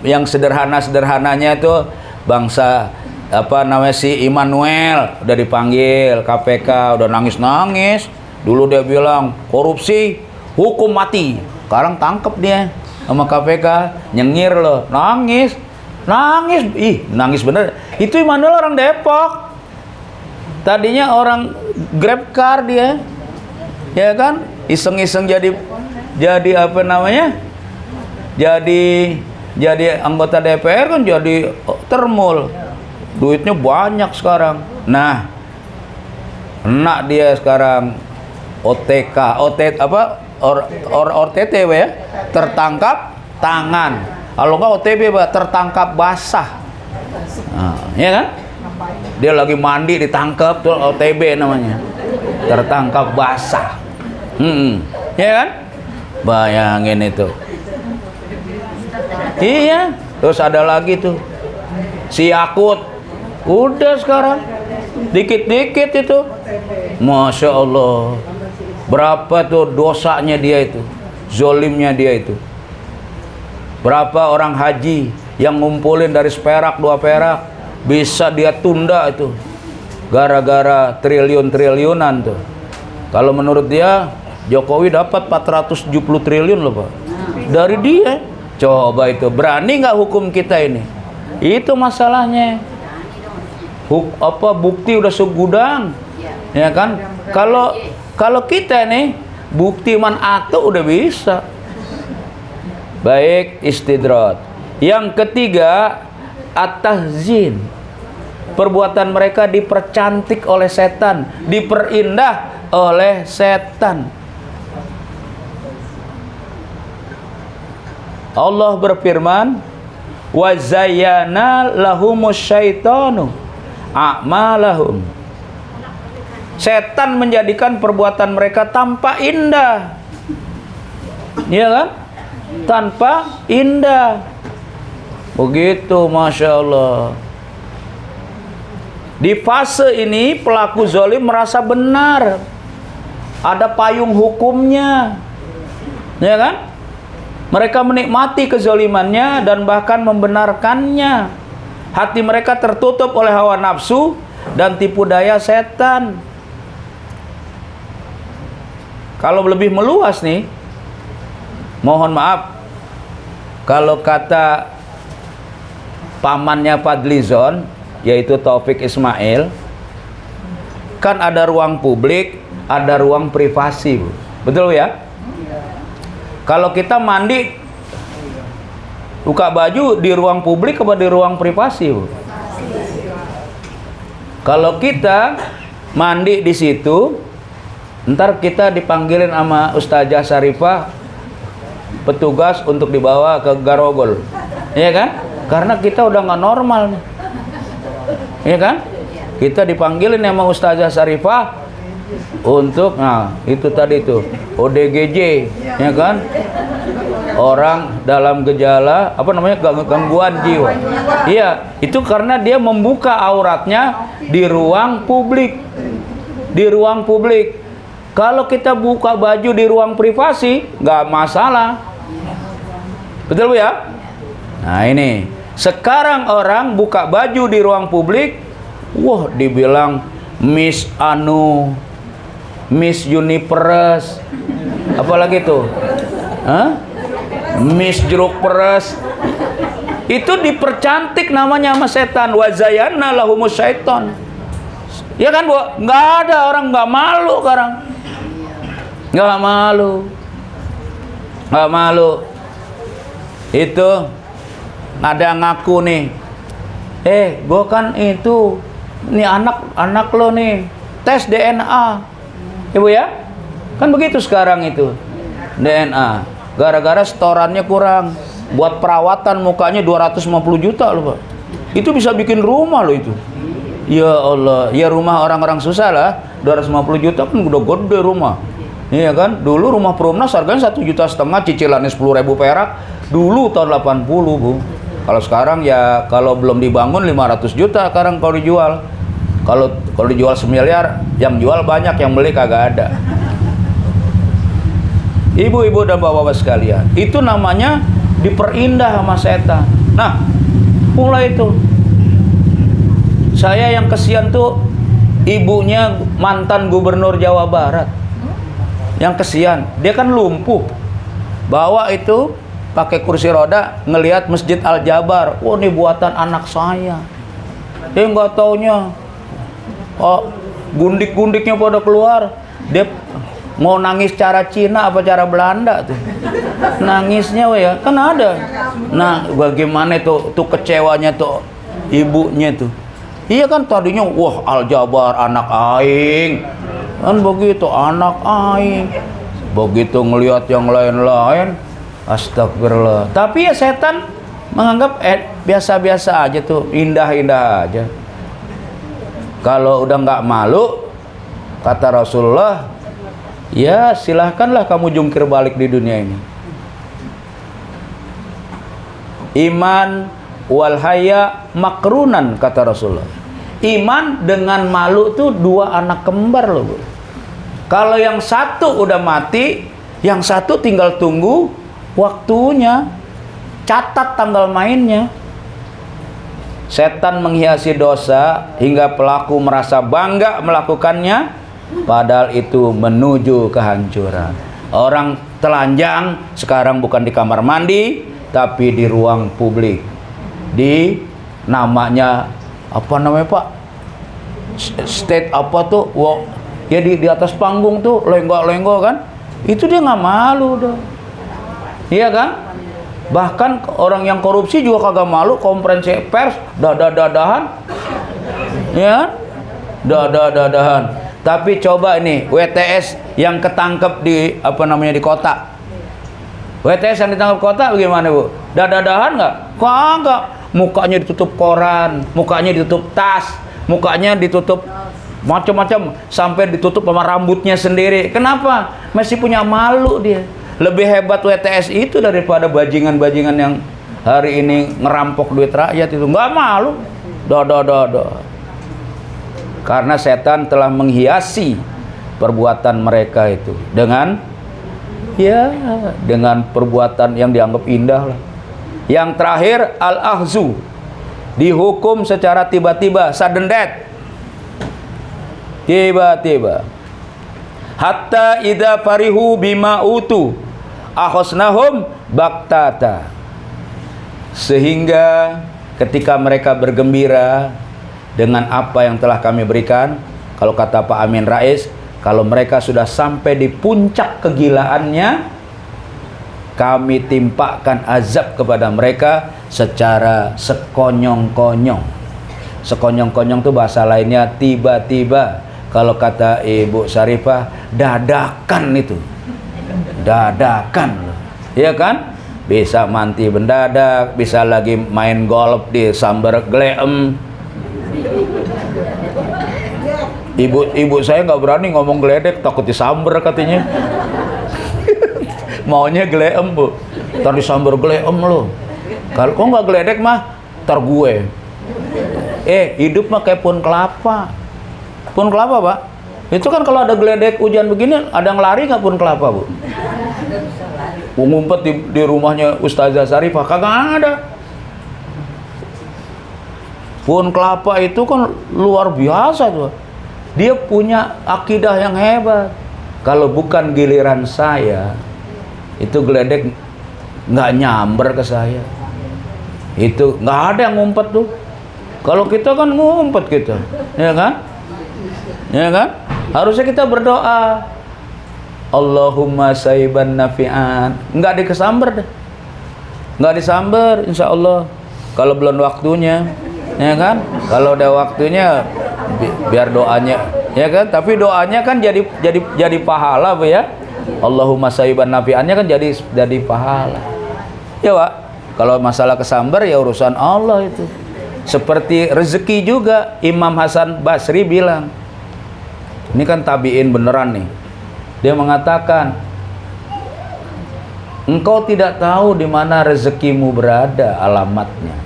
S1: yang sederhana-sederhananya itu bangsa apa namanya si Immanuel udah dipanggil KPK, udah nangis-nangis. Dulu dia bilang korupsi hukum mati. Sekarang tangkep dia sama KPK, nyengir loh, nangis. Nangis bener. Itu Immanuel orang Depok. Tadinya orang Grab car dia. Ya kan, iseng-iseng jadi apa namanya, jadi anggota DPR kan, jadi termul, duitnya banyak sekarang. Nah, enak dia sekarang OTT ya, tertangkap tangan. Kalau nggak OTB, tertangkap basah. Nah, ya kan, dia lagi mandi ditangkap tuh, OTB namanya, tertangkap basah. Ya kan? Bayangin itu. Iya. Terus ada lagi tuh si Yakut. Udah sekarang dikit-dikit itu. Masya Allah. Berapa tuh dosanya dia itu, zolimnya dia itu. Berapa orang haji yang ngumpulin dari seperak, 2 perak, bisa dia tunda itu gara-gara triliun-triliunan tuh. Kalau menurut dia, Jokowi dapat 470 triliun loh, Pak. Dari dia. Coba itu, berani nggak hukum kita ini? Itu masalahnya. Bukti udah segudang. Ya kan? Kalau kita nih, bukti man atau udah bisa. Baik, istidraj. Yang ketiga, at-tahzin. Perbuatan mereka dipercantik oleh setan, diperindah oleh setan. Allah berfirman, wa zayyana lahumus syaitanu a'malahum. Setan menjadikan perbuatan mereka tanpa indah. Iya kan? Tanpa indah. Begitu, Masya Allah. Di fase ini pelaku zalim merasa benar. Ada payung hukumnya. Ya kan? Mereka menikmati kezalimannya dan bahkan membenarkannya. Hati mereka tertutup oleh hawa nafsu dan tipu daya setan. Kalau lebih meluas nih, mohon maaf, kalau kata pamannya Fadlizon, yaitu Taufik Ismail, kan ada ruang publik, ada ruang privasi, Bu. Betul ya? Kalau kita mandi, buka baju di ruang publik apa di ruang privasi, Bu? Kalau kita mandi di situ, ntar kita dipanggilin sama Ustazah Syarifah, petugas untuk dibawa ke Garogol, iya kan? Karena kita udah nggak normal nih, iya kan? Kita dipanggilin sama Ustazah Syarifah untuk, nah itu tadi tuh ODGJ, ya kan? Orang dalam gejala apa namanya, gangguan jiwa. Iya, itu karena dia membuka auratnya di ruang publik, di ruang publik. Kalau kita buka baju di ruang privasi, nggak masalah. Betul, Bu ya? Nah ini, sekarang orang buka baju di ruang publik, wah dibilang Miss Anu, Miss Universe, apalagi tuh, hah? Miss Jeruk Peres. Itu dipercantik namanya sama setan. Wa zayyana lahumus syaiton. Ya kan, Bu? Nggak ada orang nggak malu sekarang. Nggak malu, nggak malu. Itu ada ngaku nih, gue kan itu, nih anak lo nih tes DNA, Ibu ya, kan begitu sekarang itu DNA. Gara-gara setorannya kurang, buat perawatan mukanya 250 juta loh, Pak. Itu bisa bikin rumah loh itu. Ya Allah, ya rumah orang-orang susah lah, 250 juta kan udah gede rumah. Iya kan? Dulu rumah Perumnas harganya 1,5 juta, cicilannya 10.000 perak. Dulu tahun 80, Bu. Kalau sekarang ya kalau belum dibangun 500 juta sekarang kalau dijual. Kalau dijual 1 miliar, yang jual banyak, yang beli kagak ada. Ibu-ibu dan bapak-bapak sekalian, itu namanya diperindah sama setan. Nah, mulai itu saya yang kesian tuh ibunya mantan gubernur Jawa Barat. Yang kesian, dia kan lumpuh, bawa itu pakai kursi roda ngelihat Masjid Al Jabar. Oh, ini buatan anak saya. Dia nggak taunya, oh, gundik-gundiknya pada keluar. Dia mau nangis cara Cina apa cara Belanda tuh, nangisnya ya kan ada. Nah, bagaimana tuh kecewanya tuh ibunya tuh. Iya kan, tadinya wah Al Jabar anak aing kan begitu, anak aing. Begitu ngelihat yang lain-lain, astagfirullah. Tapi ya setan menganggap biasa-biasa aja tuh, indah-indah aja. Kalau udah nggak malu, kata Rasulullah, ya silahkanlah kamu jungkir balik di dunia ini. Iman wal haya makrunan, kata Rasulullah. Iman dengan malu tuh dua anak kembar loh, Bu. Kalau yang satu udah mati, yang satu tinggal tunggu waktunya, catat tanggal mainnya. Setan menghiasi dosa hingga pelaku merasa bangga melakukannya, padahal itu menuju kehancuran. Orang telanjang sekarang bukan di kamar mandi, tapi di ruang publik. Di namanya apa namanya, Pak? State apa tuh? Wow. Ya di atas panggung tuh lenggok-lenggok kan? Itu dia nggak malu dong. Iya kan? Bahkan orang yang korupsi juga kagak malu konferensi pers, dadah-dadahan. Ya? Dadah-dadahan. Tapi coba ini WTS yang ketangkep di apa namanya di kota. WTS yang ditangkap kota bagaimana, Bu? Dadah-dadahan nggak? Kagak. Mukanya ditutup koran, mukanya ditutup tas, mukanya ditutup macam-macam, sampai ditutup sama rambutnya sendiri. Kenapa? Masih punya malu dia. Lebih hebat WTS itu daripada bajingan-bajingan yang hari ini ngerampok duit rakyat itu. Nggak malu. Karena setan telah menghiasi perbuatan mereka itu dengan Ya, dengan perbuatan yang dianggap indah lah. Yang terakhir al-akhzu, dihukum secara tiba-tiba, sudden death. Tiba-tiba. Hatta idza farihu bima utu akhosnahum baktata, sehingga ketika mereka bergembira dengan apa yang telah kami berikan, kalau kata Pak Amin Rais, kalau mereka sudah sampai di puncak kegilaannya, kami timpakan azab kepada mereka secara sekonyong-konyong. Sekonyong-konyong itu bahasa lainnya tiba-tiba. Kalau kata Ibu Syarifah, dadakan itu. Dadakan. Iya kan? Bisa mandi mendadak, bisa lagi main golf di sambar gleem. Ibu saya nggak berani ngomong geledek, takut disambar katanya. Maunya gleem, Bu. Ntar disambar gleem lo. Kalau kok nggak geledek mah, ntar gue. Hidup mah kayak pohon kelapa. Pohon kelapa, Pak. Itu kan kalau ada geledek hujan begini, ada yang lari nggak pohon kelapa, Bu? Ngumpet di rumahnya Ustazah Syarifah, kagak ada. Pohon kelapa itu kan luar biasa tuh. Dia punya akidah yang hebat. Kalau bukan giliran saya, itu geledek nggak nyamber ke saya. Itu nggak ada yang ngumpet tuh. Kalau kita kan ngumpet kita, ya kan? Ya kan? Harusnya kita berdoa, Allahumma saiban nafi'an. Nggak dikesamber deh. Nggak disamber, insya Allah. Kalau belum waktunya, ya kan? Kalau udah waktunya, biar doanya, ya kan? Tapi doanya kan jadi pahala, Bu ya. Allahumma saiban nafi'annya kan jadi pahala. Ya, Pak. Kalau masalah kesamber ya urusan Allah itu. Seperti rezeki juga, Imam Hasan Basri bilang, ini kan tabi'in beneran nih. Dia mengatakan, engkau tidak tahu di mana rezekimu berada, alamatnya.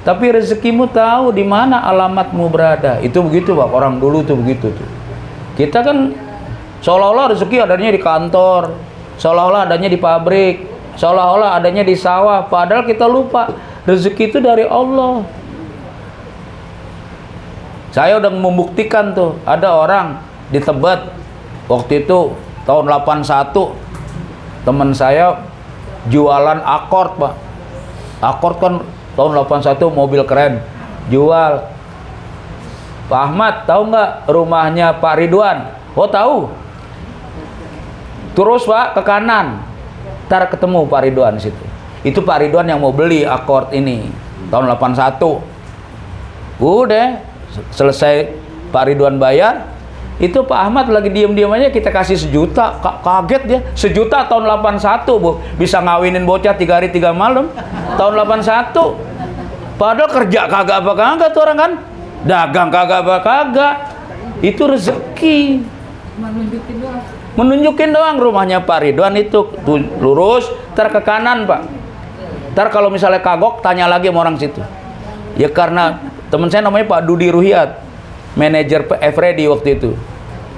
S1: Tapi rezekimu tahu di mana alamatmu berada. Itu begitu, Pak. Orang dulu tuh begitu tuh. Kita kan seolah-olah rezeki adanya di kantor, seolah-olah adanya di pabrik, seolah-olah adanya di sawah. Padahal kita lupa, rezeki itu dari Allah. Saya udah membuktikan tuh, ada orang di Tebet waktu itu tahun 81, teman saya jualan Accord, Pak. Accord kan tahun 81 mobil keren, jual. Pak Ahmad tahu nggak rumahnya Pak Ridwan? Oh tahu. Terus Pak ke kanan, ntar ketemu Pak Ridwan di situ. Itu Pak Ridwan yang mau beli Accord ini tahun 81. Udah selesai Pak Ridwan bayar, itu Pak Ahmad lagi diem-diem aja, kita kasih 1 juta. Kaget dia, 1 juta tahun 81, Bu. Bisa ngawinin bocah 3 hari 3 malam tahun 81. Padahal kerja kagak apa kagak tuh orang kan, dagang kagak apa kagak. Itu rezeki. Menunjukin doang rumahnya Pak Ridwan itu tuh, lurus, ntar ke kanan, Pak. Ntar kalau misalnya kagok, tanya lagi sama orang situ. Ya karena teman saya namanya Pak Dudi Ruhiat, manajer Eveready waktu itu.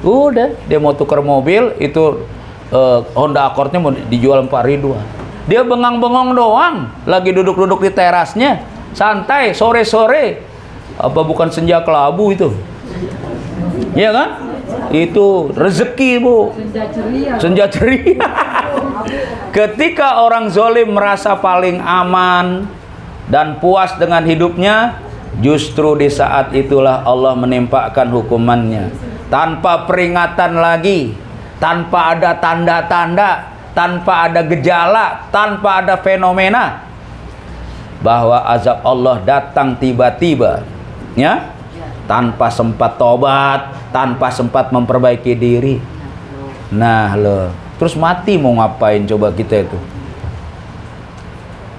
S1: Udah, dia mau tukar mobil, itu Honda Accord-nya mau dijual Pak Ridwan. Dia bengang-bengong doang, lagi duduk-duduk di terasnya, santai, sore-sore. Apa bukan senja kelabu itu? Iya kan? Itu rezeki, Bu. Senja ceria. Ketika orang zalim merasa paling aman dan puas dengan hidupnya, justru di saat itulah Allah menimpakan hukumannya tanpa peringatan lagi, tanpa ada tanda-tanda, tanpa ada gejala, tanpa ada fenomena bahwa azab Allah datang tiba-tiba, ya, tanpa sempat tobat, tanpa sempat memperbaiki diri. Nah loh, terus mati mau ngapain coba kita itu?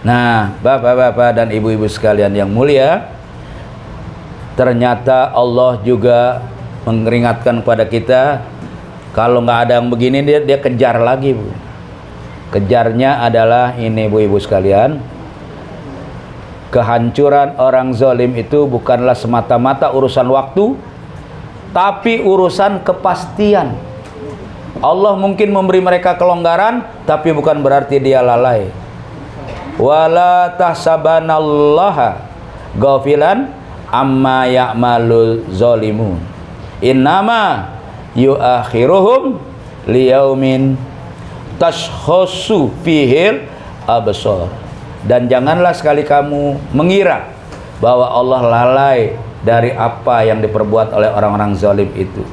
S1: Nah, bapak-bapak dan ibu-ibu sekalian yang mulia, ternyata Allah juga mengingatkan kepada kita, kalau nggak ada yang begini, dia kejar lagi, Bu. Kejarnya adalah ini, Bu, ibu sekalian, kehancuran orang zalim itu bukanlah semata-mata urusan waktu, tapi urusan kepastian. Allah mungkin memberi mereka kelonggaran, tapi bukan berarti dia lalai. Wala tahsabanallaha ghafilan amma ya'malul zalimun. Innama yuakhiruhum liyaumin tashkhasu fihil absar. Dan janganlah sekali kamu mengira bahwa Allah lalai dari apa yang diperbuat oleh orang-orang zalim itu.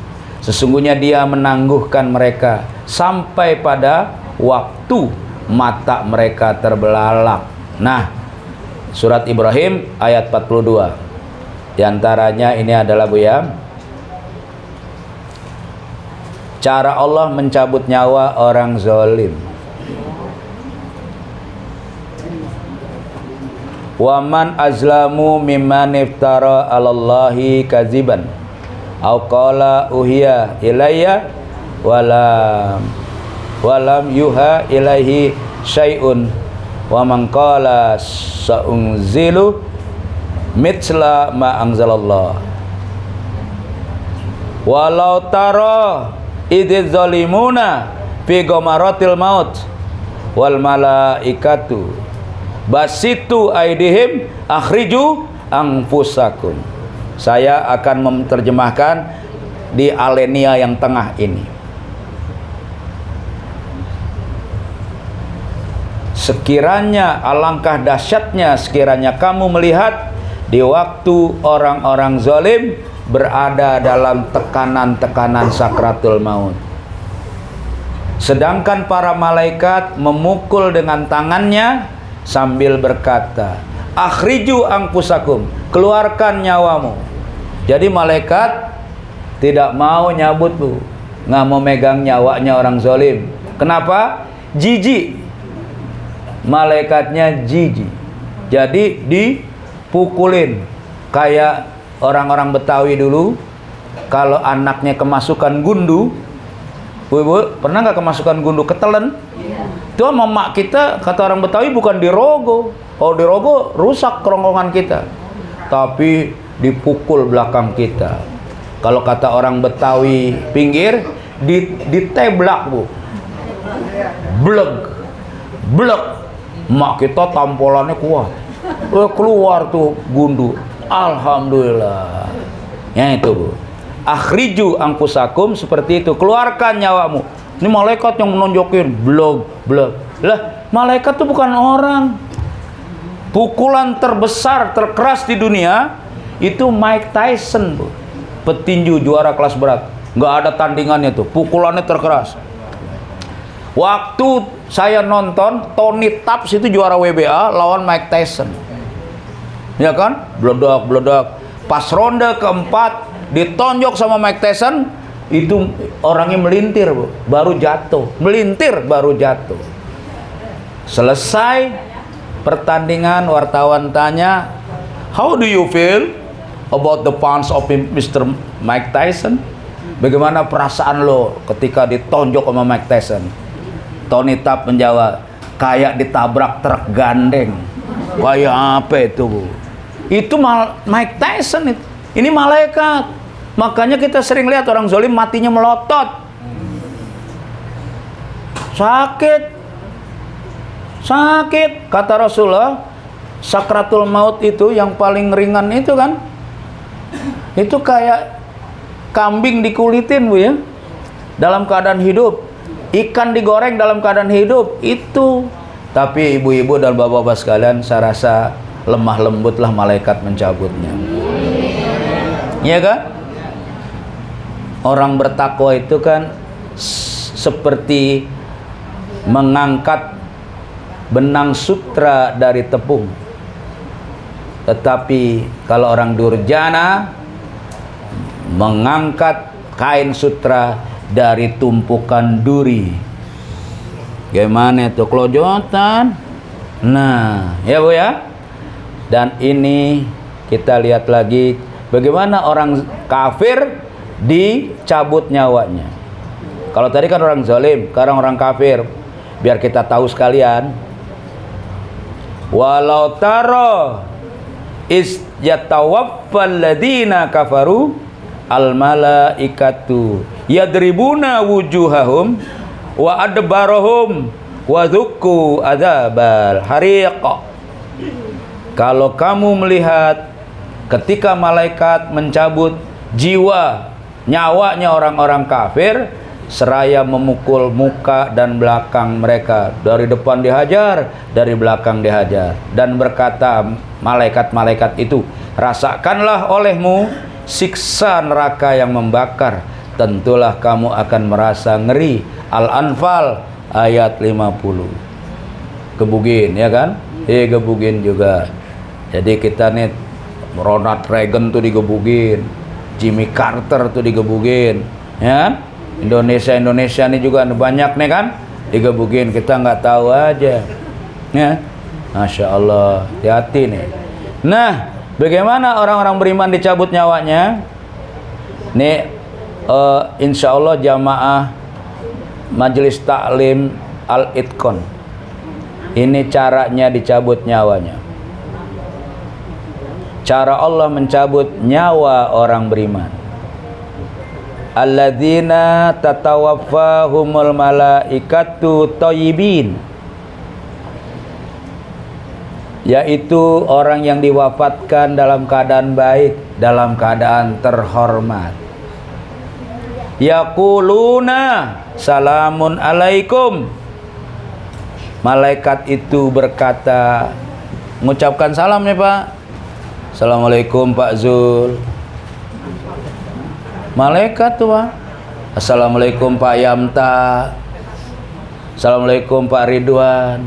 S1: Sesungguhnya dia menangguhkan mereka sampai pada waktu mata mereka terbelalak. Nah, surat Ibrahim ayat 42. Di antaranya ini adalah Bu ya, cara Allah mencabut nyawa orang zalim. Waman azlamu mimman iftara 'alallahi kadziban aw qala uhiya ilayya walam yuha ilaihi syai'un wa man qala sa'unzilu mitsla ma anzalallah walau tara idz zalimuna fi ghamaratil maut wal malaikatu basitu aidihim akhriju anfusakum. Saya akan menerjemahkan di alenia yang tengah ini. Sekiranya alangkah dahsyatnya sekiranya kamu melihat di waktu orang-orang zalim berada dalam tekanan-tekanan sakratul maut, sedangkan para malaikat memukul dengan tangannya sambil berkata, akhriju anfusakum, keluarkan nyawamu. Jadi malaikat tidak mau nyabut Bu, nggak mau megang nyawanya orang zalim. Kenapa? Jijik. Malaikatnya jijik. Jadi dipukulin. Kayak orang-orang Betawi dulu, kalau anaknya kemasukan gundu, Bu, pernah nggak kemasukan gundu ketelen? Itu sama mak kita, kata orang Betawi, bukan dirogo. Kalau dirogo rusak kerongkongan kita, tapi dipukul belakang kita. Kalau kata orang Betawi pinggir, diteblak Bu, bleg, bleg. Mak kita tampolannya kuat, keluar tuh gundu. Alhamdulillah. Ya itu Bu, akhriju anfusakum, seperti itu, keluarkan nyawamu. Ini malaikat yang menonjokin, bleg, bleg. Lah, malaikat tuh bukan orang. Pukulan terbesar, terkeras di dunia itu Mike Tyson Bu, petinju juara kelas berat. Nggak ada tandingannya tuh, pukulannya terkeras. Waktu saya nonton, Tony Taps itu juara WBA lawan Mike Tyson, ya kan, bledak. Pas ronde keempat ditonjok sama Mike Tyson, itu orangnya melintir Bu, baru jatuh, melintir baru jatuh. Selesai pertandingan, wartawan tanya, how do you feel about the punch of Mr. Mike Tyson? Bagaimana perasaan lo ketika ditonjok sama Mike Tyson? Tony Tapp menjawab, kayak ditabrak truk gandeng. Kayak apa itu Bu? Itu Mike Tyson itu. Ini malaikat. Makanya kita sering lihat orang zalim matinya melotot. Sakit. Kata Rasulullah, sakratul maut itu yang paling ringan itu kan, itu kayak kambing dikulitin Bu ya, dalam keadaan hidup. Ikan digoreng dalam keadaan hidup itu. Tapi ibu-ibu dan bapak-bapak sekalian, saya rasa lemah lembutlah malaikat mencabutnya. Iya kan? Orang bertakwa itu kan seperti mengangkat benang sutra dari tepung. Tetapi kalau orang durjana mengangkat kain sutra dari tumpukan duri. Gimana itu kelojotan? Nah, ya Bu ya. Dan ini kita lihat lagi bagaimana orang kafir dicabut nyawanya. Kalau tadi kan orang zalim, sekarang orang kafir. Biar kita tahu sekalian. Walau taro is yatawaffal ladina kafaru al malaikatu yadribuna wujuhahum wa adbarahum wa dzukku adzabal hariq. Kalau kamu melihat ketika malaikat mencabut jiwa, nyawanya orang-orang kafir, seraya memukul muka dan belakang mereka, dari depan dihajar, dari belakang dihajar, dan berkata malaikat-malaikat itu, rasakanlah olehmu siksa neraka yang membakar, tentulah kamu akan merasa ngeri. Al-Anfal ayat 50. Gebugin, ya kan? Gebugin juga. Jadi kita nih, Ronald Reagan tuh digebugin, Jimmy Carter tuh digebugin, ya. Indonesia ini juga banyak nih kan digebugin, kita nggak tahu aja, ya. Masya Allah, hati-hati nih. Nah, bagaimana orang-orang beriman dicabut nyawanya? Nih, insya Allah jamaah Majelis Taklim Al-Itqan, ini caranya dicabut nyawanya. Cara Allah mencabut nyawa orang beriman. Alladzina tatawaffahumul malaikatu thayyibin, yaitu orang yang diwafatkan dalam keadaan baik, dalam keadaan terhormat. Yaquluna salamun alaikum, malaikat itu berkata, mengucapkan salam ya Pak, assalamualaikum Pak Zul. Malaikat tuh Pak, assalamualaikum Pak Yamta, assalamualaikum Pak Ridwan.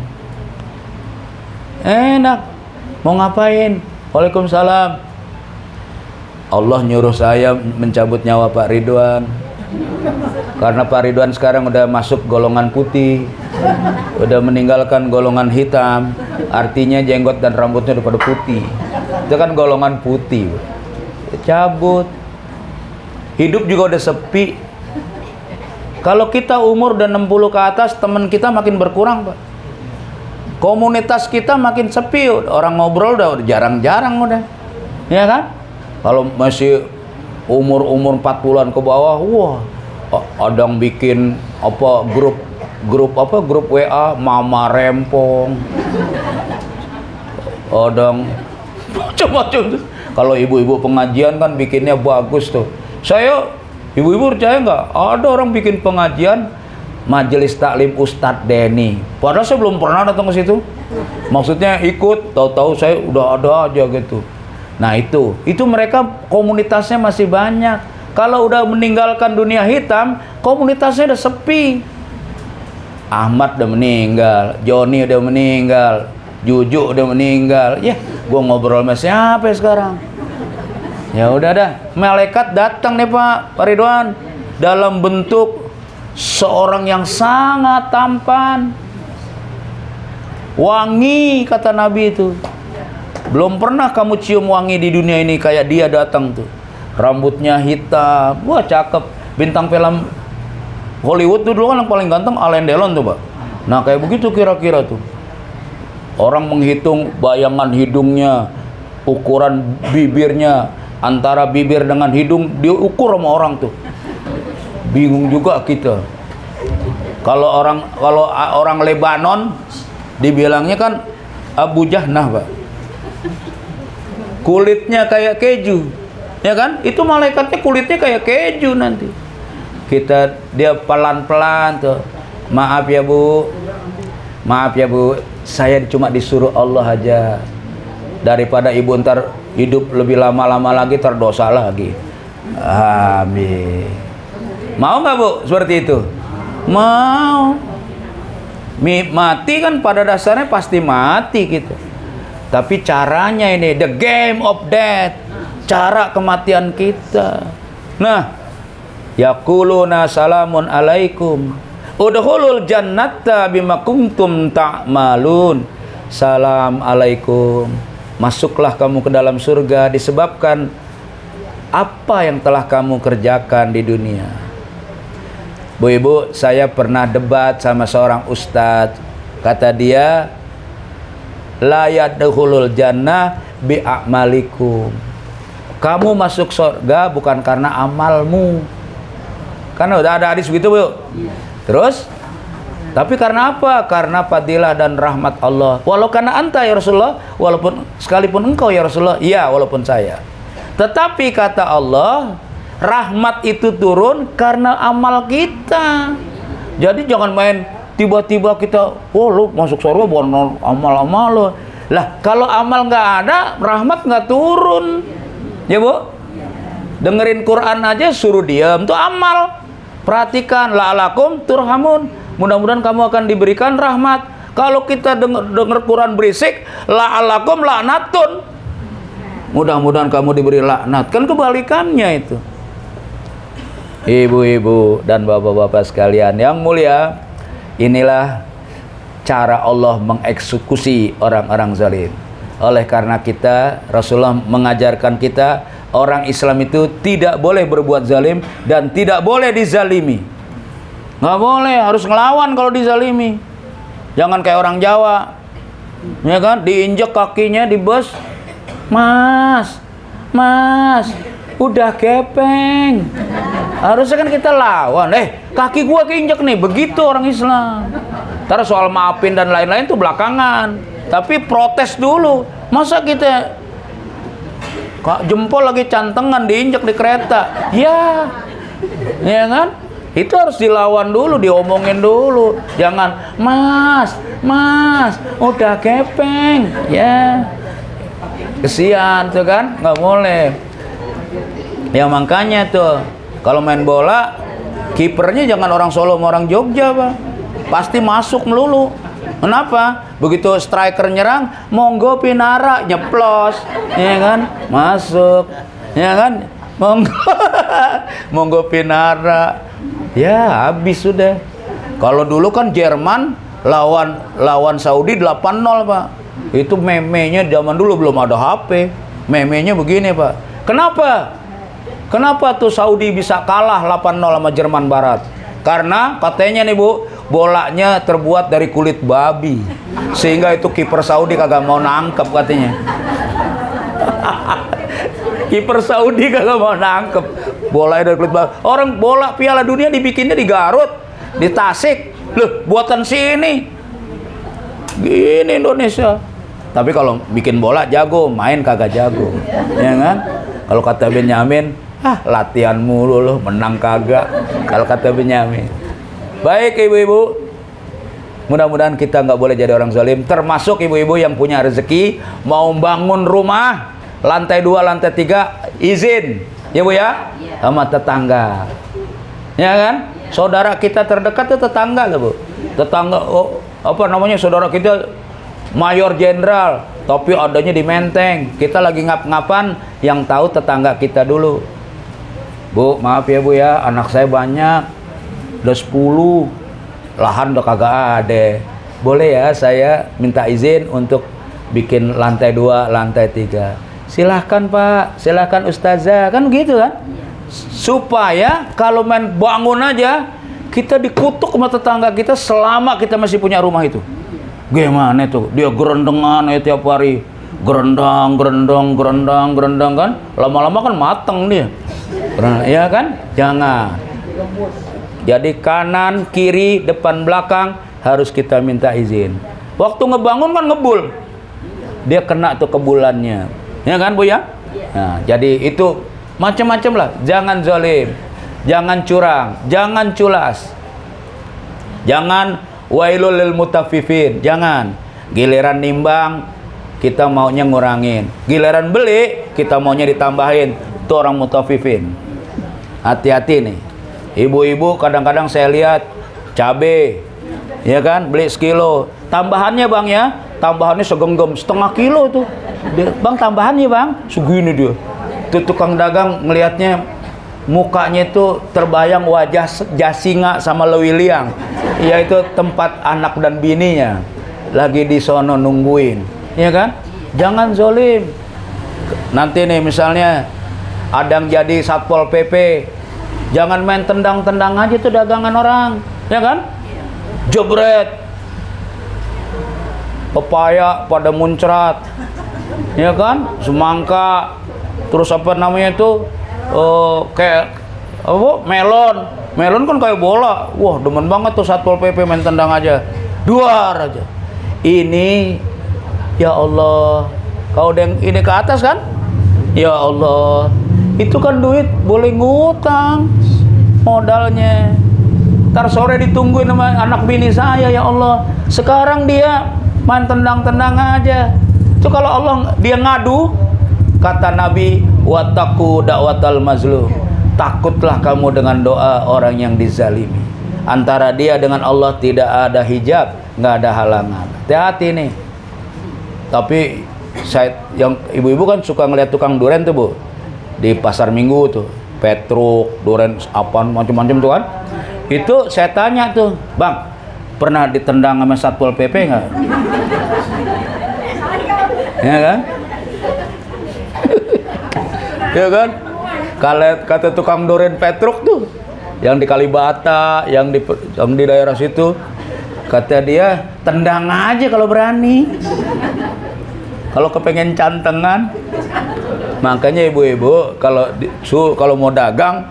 S1: Enak, mau ngapain? Waalaikumsalam. Allah nyuruh saya mencabut nyawa Pak Ridwan, karena Pak Ridwan sekarang udah masuk golongan putih, udah meninggalkan golongan hitam. Artinya jenggot dan rambutnya udah pada putih. Itu kan golongan putih. Cabut. Hidup juga udah sepi. Kalau kita umur udah 60 ke atas, teman kita makin berkurang Pak. Komunitas kita makin sepi, orang ngobrol udah jarang-jarang udah, ya kan? Kalau masih umur 40-an ke bawah, wah, ada yang bikin apa grup WA Mama Rempong, ada yang macam-macam tuh. Kalau ibu-ibu pengajian kan bikinnya bagus tuh. Saya, ibu-ibu percaya nggak? Ada orang bikin pengajian Majelis Taklim Ustadz Denny. Padahal saya belum pernah datang ke situ. Maksudnya ikut, tahu-tahu saya udah ada aja gitu. Nah itu mereka komunitasnya masih banyak. Kalau udah meninggalkan dunia hitam, komunitasnya udah sepi. Ahmad udah meninggal, Joni udah meninggal, Juju udah meninggal. Ya, gua ngobrol sama siapa sekarang? Ya udah dah, malaikat datang nih Pak Ridwan dalam bentuk seorang yang sangat tampan, wangi, kata Nabi itu. Belum pernah kamu cium wangi di dunia ini kayak dia datang tuh. Rambutnya hitam, wah cakep. Bintang film Hollywood tuh dulu kan yang paling ganteng Alain Delon tuh Pak. Nah kayak begitu kira-kira tuh. Orang menghitung bayangan hidungnya, ukuran bibirnya, antara bibir dengan hidung diukur sama orang tuh. Bingung juga kita. Kalau orang Lebanon dibilangnya kan Abu Jahnah Pak. Kulitnya kayak keju, ya kan? Itu malaikatnya kulitnya kayak keju nanti. Dia pelan-pelan tuh. Maaf ya Bu, saya cuma disuruh Allah aja. Daripada ibu ntar hidup lebih lama-lama lagi terdosa lagi. Amin. Mau nggak Bu seperti itu? Mau. Mati kan pada dasarnya pasti mati gitu. Tapi caranya ini, the game of death, cara kematian kita. Nah, yaquluna salamun alaikum udkhulul jannata bima kuntum ta'malun. Salam alaikum, masuklah kamu ke dalam surga disebabkan apa yang telah kamu kerjakan di dunia. Bu Ibu, saya pernah debat sama seorang ustadz. Kata dia, la yadkhulul jannah bi'amalikum. Kamu masuk surga bukan karena amalmu. Kan udah ada hadis begitu, Bu. Terus, tapi karena apa? Karena fadilah dan rahmat Allah. Walau karena anta ya Rasulullah, walaupun sekalipun engkau ya Rasulullah, iya walaupun saya. Tetapi kata Allah, rahmat itu turun karena amal kita. Jadi jangan main tiba-tiba kita, oh lu masuk surga bukan amal-amal lo. Lah kalau amal nggak ada, rahmat nggak turun. Ya Bu, dengerin Quran aja suruh diam, itu amal. Perhatikan, la'alakum turhamun, mudah-mudahan kamu akan diberikan rahmat. Kalau kita denger Quran berisik, la'alakum la'natun, mudah-mudahan kamu diberi laknat. Kan kebalikannya itu. Ibu-ibu dan bapak-bapak sekalian yang mulia, inilah cara Allah mengeksekusi orang-orang zalim. Oleh karena kita, Rasulullah mengajarkan kita, orang Islam itu tidak boleh berbuat zalim dan tidak boleh dizalimi. Nggak boleh, harus ngelawan kalau dizalimi. Jangan kayak orang Jawa, ya kan? Diinjek kakinya di bus, mas, udah gepeng. Harusnya kan kita lawan. Kaki gua keinjek nih, begitu orang Islam. Ntar soal maafin dan lain-lain tuh belakangan. Tapi protes dulu. Masa kita jempol lagi cantengan diinjek di kereta? Ya kan? Itu harus dilawan dulu, diomongin dulu. Jangan, mas, udah gepeng. Ya, kesian tuh kan, nggak boleh. Ya makanya tuh, kalau main bola, kipernya jangan orang Solo sama orang Jogja, Pak. Pasti masuk melulu. Kenapa? Begitu striker nyerang, monggo Pinara nyeplos, ya kan? Masuk, ya kan? Monggo Pinara. Ya, habis sudah. Kalau dulu kan Jerman lawan Saudi 8-0, Pak. Itu memenya zaman dulu belum ada HP. Memenya begini, Pak. Kenapa tuh Saudi bisa kalah 8-0 sama Jerman Barat? Karena katanya nih, Bu, bolanya terbuat dari kulit babi, sehingga itu kiper Saudi kagak mau nangkep katanya. Kiper Saudi kagak mau nangkep, bolanya dari kulit babi. Orang bola Piala Dunia dibikinnya di Garut, di Tasik, loh buatan sini. Gini Indonesia. Tapi kalau bikin bola jago, main kagak jago, ya kan? Kalau kata Benyamin, latihan mulu loh, menang kagak. Kalau kata Benyamin. Baik ibu-ibu, mudah-mudahan kita nggak boleh jadi orang zalim. Termasuk ibu-ibu yang punya rezeki, mau bangun rumah lantai 2, lantai 3, izin, ya Bu ya, sama tetangga, ya kan? Saudara kita terdekat itu tetangga lah Bu. Tetangga, saudara kita mayor jenderal, tapi adanya di Menteng. Kita lagi ngap-ngapan, yang tahu tetangga kita dulu. Bu, maaf ya Bu ya, anak saya banyak, udah 10, lahan udah kagak ada. Boleh ya saya minta izin untuk bikin lantai 2, lantai 3. Silahkan Pak, silahkan Ustazah, kan gitu kan? Supaya kalau main bangun aja, kita dikutuk sama tetangga kita selama kita masih punya rumah itu. Gimana tuh? Dia gerendengan tiap hari. Gerendang kan? Lama-lama kan mateng dia. Ya kan? Jangan. Jadi kanan, kiri, depan, belakang harus kita minta izin. Waktu ngebangun kan ngebul, dia kena tuh kebulannya, ya kan Bu ya? Nah, jadi itu macam-macam lah. Jangan zalim, jangan curang, jangan culas, jangan wailul lil mutaffifin. Jangan giliran nimbang kita maunya ngurangin, giliran beli kita maunya ditambahin. Itu orang mutaffifin. Hati-hati nih. Ibu-ibu kadang-kadang saya lihat cabe, ya kan, beli sekilo, tambahannya Bang ya, tambahannya segenggam setengah kilo tuh. Bang tambahannya Bang, segini dia. Tuh tukang dagang ngelihatnya mukanya itu terbayang wajah Jasinga sama Lewiliang, yaitu tempat anak dan bininya lagi di sono nungguin, ya kan? Jangan zolim. Nanti nih misalnya ada yang jadi Satpol PP, jangan main tendang-tendang aja tuh dagangan orang, ya kan? Jebret, pepaya pada muncrat, ya kan? Semangka terus apa namanya itu kayak apa melon kan kayak bola. Wah, demen banget tuh Satpol PP main tendang aja, duar aja. Ini ya Allah, kau yang ini ke atas kan, ya Allah, itu kan duit boleh ngutang modalnya, ntar sore ditungguin sama anak bini saya, ya Allah. Sekarang dia main tendang-tendang aja. Itu kalau Allah dia ngadu, kata Nabi, wattaqu da'watal mazlum, takutlah kamu dengan doa orang yang dizalimi. Antara dia dengan Allah tidak ada hijab, nggak ada halangan. Hati-hati nih. Tapi saya yang ibu-ibu kan suka ngeliat tukang duren tuh Bu, di pasar Minggu tuh, petruk, duren, apaan macam-macam tuh kan. Itu saya tanya tuh, Bang, pernah ditendang sama Satpol PP nggak? Ya kan? Ya kan? Kalau kata tukang duren petruk tuh, yang di Kalibata, yang di daerah situ, kata dia, tendang aja kalau berani. Kalau kepengen cantengan. Makanya ibu-ibu kalau mau dagang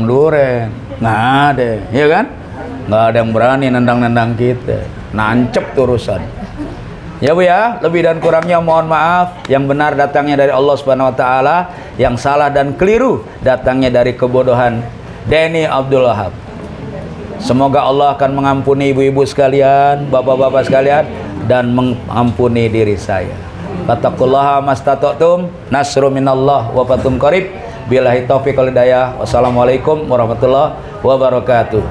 S1: duren, nggak ada, ya kan? Nggak ada yang berani nendang-nendang kita, nancep urusan. Ya Bu ya, lebih dan kurangnya mohon maaf. Yang benar datangnya dari Allah Subhanahu Wa Taala, yang salah dan keliru datangnya dari kebodohan Denny Abdul Wahab. Semoga Allah akan mengampuni ibu-ibu sekalian, bapak-bapak sekalian, dan mengampuni diri saya. Fattaqullaha mastata'tum, nasru minallah wa fathun qarib. Billahi taufiq wal hidayah. Wassalamualaikum warahmatullahi wabarakatuh.